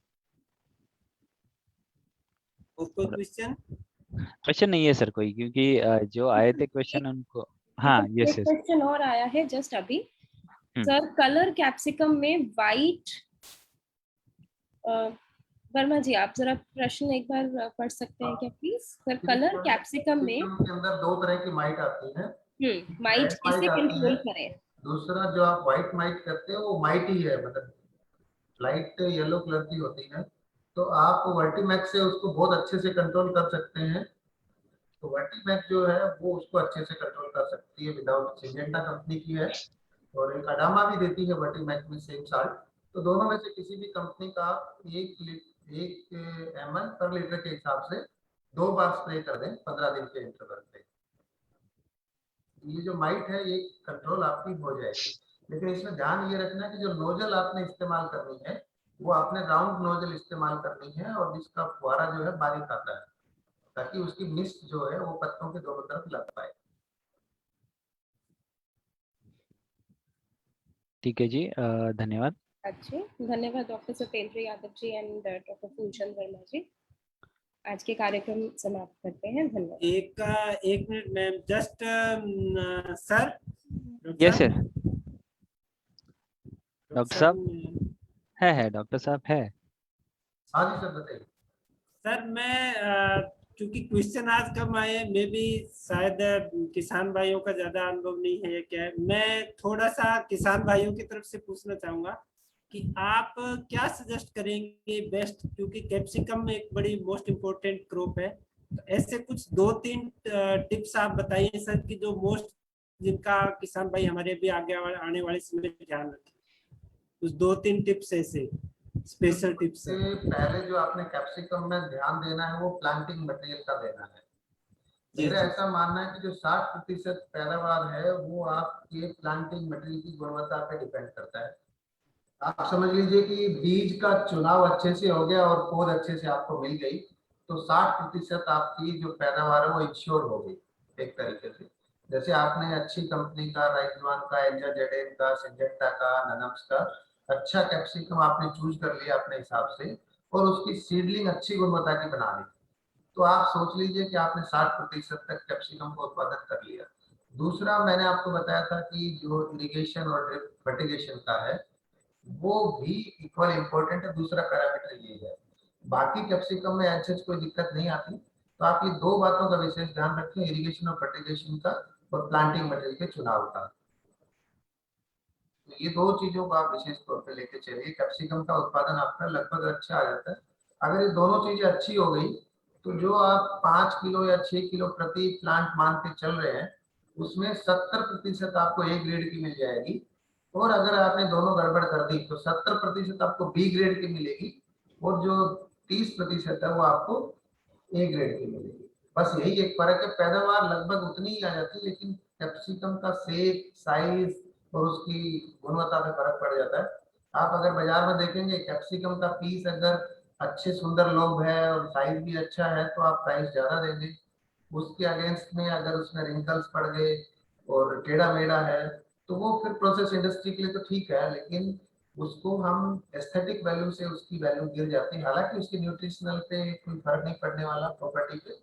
और कोई क्वेश्चन? क्वेश्चन नहीं है सर कोई, क्योंकि जो आए थे क्वेश्चन उनको। हाँ, एक यस यस। क्वेश्चन और आया है जस्ट अभी। सर कलर कैप्सिकम में वाइट, वर्मा जी आप जरा प्रश्न एक बार पढ़ सकते हैं क्या प्लीज? सर कलर कैप्सिकम में के अंदर 2 तरह की माइट आती है। माइट रेड कैसे माइट आती है, कंट्रोल करें? दूसरा जो आप व्हाइट माइट करते हो वो माइट ही है, मतलब लाइट येलो कलर की होती है। तो आप वर्टीमैक्स से उसको बहुत अच्छे से कंट्रोल कर सकते हैं। तो वर्टीमैक्स जो है वो उसको अच्छे से कंट्रोल कर सकती है, विदाउट, सिंजेंटा कंपनी की है, और एक अडामा भी देती है वर्टीमैक्स में सेम साल्ट। तो दोनों में से किसी भी कंपनी का आप 1 1 ml पर लीटर के हिसाब से 2 बार स्प्रे कर दें 15 दिन के इंटरवल पे। ये जो माइट है ये कंट्रोल आपकी हो जाएगी, लेकिन इसमें ध्यान ये रखना कि जो नोजल आपने इस्तेमाल करनी है वो आपने राउंड नोजल इस्तेमाल करनी है और जिसका फुहारा जो है बारीक आता है, ताकि उसकी मिस्ट जो है वो पत्तों के दोनों तरफ लग पाए। ठीक है जी, धन्यवाद। अच्छे, धन्यवाद doctor Satyendra Yadav ji and doctor Phoolchand Verma ji. आज के कार्यक्रम समाप्त करते हैं, धन्यवाद। एक minute ma'am, just sir. Yes sir. Doctor साहब है डॉक्टर साहब है। हाँ जी सर बताइए। सर मैं क्योंकि क्वेश्चन आज कम आए, मे भी शायद किसान भाइयों का ज्यादा अनुभव नहीं है या क्या है, मैं थोड़ा सा किसान भाइयों की तरफ से पूछना चाहूंगा कि आप क्या सजेस्ट करेंगे बेस्ट, क्योंकि कैप्सिकम एक बड़ी मोस्ट इम्पोर्टेंट क्रॉप है, तो ऐसे कुछ 2-3 टिप्स आप बताइए सर कि जो मोस्ट जिनका किसान भाई हमारे भी आगे आने वाले समय में ध्यान रखें, कुछ 2-3 टिप्स ऐसे स्पेशल टिप्स है। पहले जो आपने कैप्सिकम में ध्यान देना है वो प्लांटिंग मटेरियल का देना है। मेरा ऐसा मानना है कि जो 60% पैदावार है वो आपके प्लांटिंग मटेरियल की गुणवत्ता पे डिपेंड करता है। आप समझ लीजिए कि बीज का चुनाव अच्छे से हो गया और पौध अच्छे से आपको मिल गई, तो 60% आपकी जो पैदावार है वो इंश्योर हो गई एक तरीके से। जैसे आपने अच्छी कंपनी का, राइजवान का, एंजा जेडेन का, सिंजेंटा का, ननम्स का अच्छा कैप्सिकम आपने चूज कर लिया अपने हिसाब से और उसकी सीडलिंग अच्छी गुणवत्ता की बना ली, तो आप सोच लीजिए कि आपने 60% तक कैप्सिकम का उत्पादन कर लिया। दूसरा मैंने आपको बताया था कि जो इरिगेशन और ड्रिप फर्टिगेशन का है वो भी इक्वल इम्पोर्टेंट है, दूसरा पैरामीटर ये है। बाकी कैप्सिकम में ऐसे कोई दिक्कत नहीं आती, तो आप ये 2 बातों का विशेष ध्यान रखें, इरिगेशन और फर्टिगेशन का और प्लांटिंग मटेरियल के चुनाव का। तो ये 2 चीजों को आप विशेष तौर पे लेके चलिए, कैप्सिकम का उत्पादन आपका लगभग अच्छा आ जाता है। अगर ये दोनों चीजें अच्छी हो गई तो जो आप 5 किलो या 6 किलो प्रति प्लांट मान के चल रहे हैं उसमें 70% आपको ए ग्रेड की मिल जाएगी, और अगर आपने दोनों गड़बड़ कर दी तो 70% आपको बी ग्रेड की मिलेगी और जो 30% है वो आपको ए ग्रेड की मिलेगी। बस यही एक फर्क है, पैदावार लगभग उतनी ही आ जाती है, लेकिन कैप्सिकम का शेप, साइज और उसकी गुणवत्ता पे फर्क पड़ जाता है। आप अगर बाजार में देखेंगे कैप्सिकम का पीस अगर अच्छे सुंदर लोब है और साइज भी अच्छा है तो आप प्राइस ज्यादा देंगे। उसके अगेंस्ट में अगर उसमें रिंकल्स पड़ गए और टेढ़ा मेढ़ा है तो वो फिर प्रोसेस इंडस्ट्री के लिए तो ठीक है, लेकिन उसको हम एस्थेटिक वैल्यू से उसकी वैल्यू गिर जाती है। हालांकि उसकी न्यूट्रिशनल पे कोई फर्क नहीं पड़ने वाला प्रॉपर्टी पे,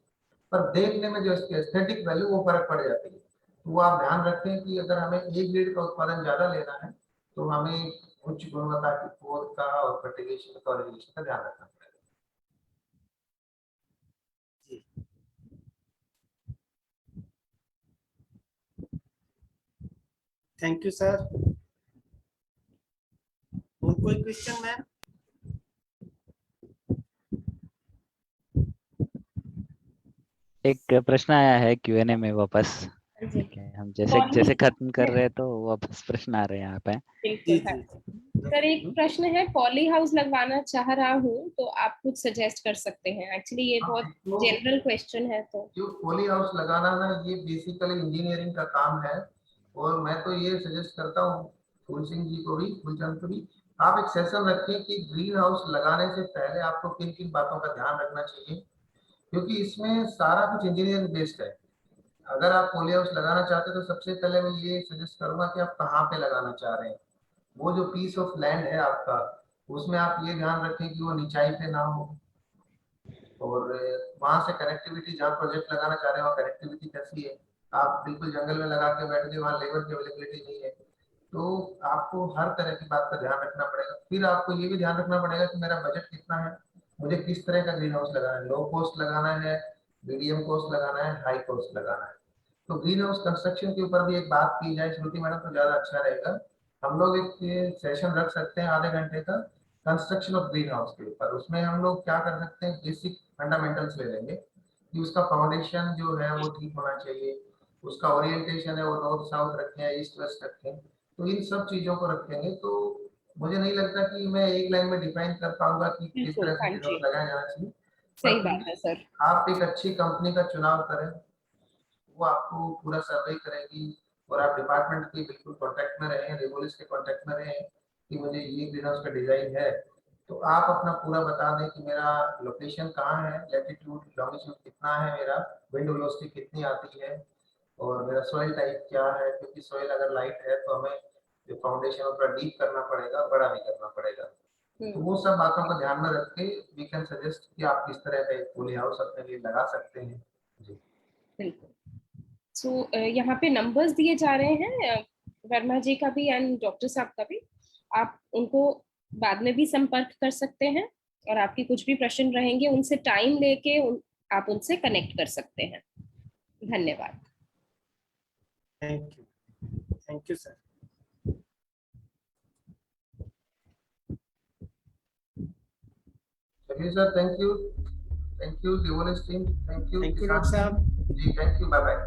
पर देखने में जो इसकी एस्थेटिक वैल्यू वो फर्क पड़ जाती है। तो वो आप ध्यान रखें कि अगर हमें ए ग्रेड का उत्पादन ज्यादा लेना है तो हमें उच्च गुणवत्ता की पौध का और फर्टिगेशन का और इरिगेशन का ध्यान रखना पड़ेगा। Thank you sir. और कोई क्वेश्चन मैम? एक प्रश्न आया है Q&A में वापस। ठीक है, हम जैसे खत्म कर रहे हैं तो वापस प्रश्न आ रहे हैं यहाँ पे। सर एक प्रश्न है, पॉली हाउस लगवाना चाह रहा हूँ तो आप कुछ सजेस्ट कर सकते हैं? एक्चुअली ये बहुत जनरल क्वेश्चन है। तो जो पॉली हाउस लगाना ना ये बेसिकली इंजीनियरिंग का काम है, और मैं तो ये सजेस्ट करता हूँ फूल सिंह जी को भी, फूलचंद को भी, आप एक सेशन रखें कि ग्रीन हाउस लगाने से पहले आपको किन किन बातों का ध्यान रखना चाहिए, क्योंकि इसमें सारा कुछ इंजीनियरिंग बेस्ड है। अगर आप पॉली हाउस लगाना चाहते हैं तो सबसे पहले मैं ये सजेस्ट करूंगा कि आप कहाँ पे लगाना चाह रहे हैं। वो जो पीस ऑफ लैंड है आपका उसमें आप ये ध्यान रखें कि वो निचाई पे ना हो, और वहां से कनेक्टिविटी, जहाँ प्रोजेक्ट लगाना चाह रहे हैं वहाँ कनेक्टिविटी कैसी है। आप बिल्कुल जंगल में लगा के बैठ गए, वहाँ लेबर की अवेलेबिलिटी नहीं है, तो आपको हर तरह की बात का ध्यान रखना पड़ेगा। फिर आपको ये भी ध्यान रखना पड़ेगा कि मेरा बजट कितना है, मुझे किस तरह का ग्रीन हाउस लगाना है, लो कॉस्ट लगाना है, मीडियम कॉस्ट लगाना है, हाई कॉस्ट लगाना है। तो ग्रीन हाउस कंस्ट्रक्शन के ऊपर भी एक बात की जाए श्रुति मैडम तो ज्यादा अच्छा रहेगा। हम लोग एक सेशन रख सकते हैं आधे घंटे का कंस्ट्रक्शन ऑफ ग्रीन हाउस के ऊपर। उसमें हम लोग क्या कर सकते हैं, बेसिक फंडामेंटल्स ले लेंगे कि उसका फाउंडेशन जो है वो ठीक होना चाहिए, उसका ओरिएंटेशन है वो नॉर्थ साउथ रखें या ईस्ट वेस्ट रखें, तो इन सब चीजों को रखेंगे तो मुझे नहीं लगता कि मैं एक लाइन में डिफाइन कर पाऊंगा कि किस बिल्कुल, तरह से हाँ रिजल्ट जी। लगाया जाना चाहिए। सही पर बात है सर। आप एक अच्छी कंपनी का चुनाव करें, वो आपको पूरा सर्वे करेगी और आप डिपार्टमेंट के बिल्कुल कांटेक्ट में रहें, रिवोलिस के कांटेक्ट में रहें कि मुझे ये ग्रीन हाउस का डिजाइन है। तो आप अपना पूरा बता दें कि मेरा लोकेशन कहाँ है, लैटिट्यूड लॉन्गिट्यूड कितना है, मेरा विंड वेलोसिटी कितनी आती है, और मेरा सॉइल टाइप क्या है, क्योंकि सॉइल अगर लाइट है तो हमें जो फाउंडेशन है थोड़ा डीप करना पड़ेगा, बड़ा नहीं करना पड़ेगा। तो वो सब बातों को ध्यान में रख के वी कैन सजेस्ट कि आप किस तरह का एक पॉली हाउस अपने लिए लगा सकते हैं। जी बिल्कुल। सो यहाँ पे नंबर्स दिए जा रहे हैं वर्मा जी का भी एंड डॉक्टर साहब का भी। आप उनको बाद में भी संपर्क कर सकते हैं और आपकी कुछ भी प्रश्न रहेंगे उनसे टाइम लेके आप उनसे कनेक्ट कर सकते हैं। धन्यवाद। Thank you sir. चलिए sir, thank you Rivulis team, thank you doctor साहब। जी, थैंक यू, बाय बाय।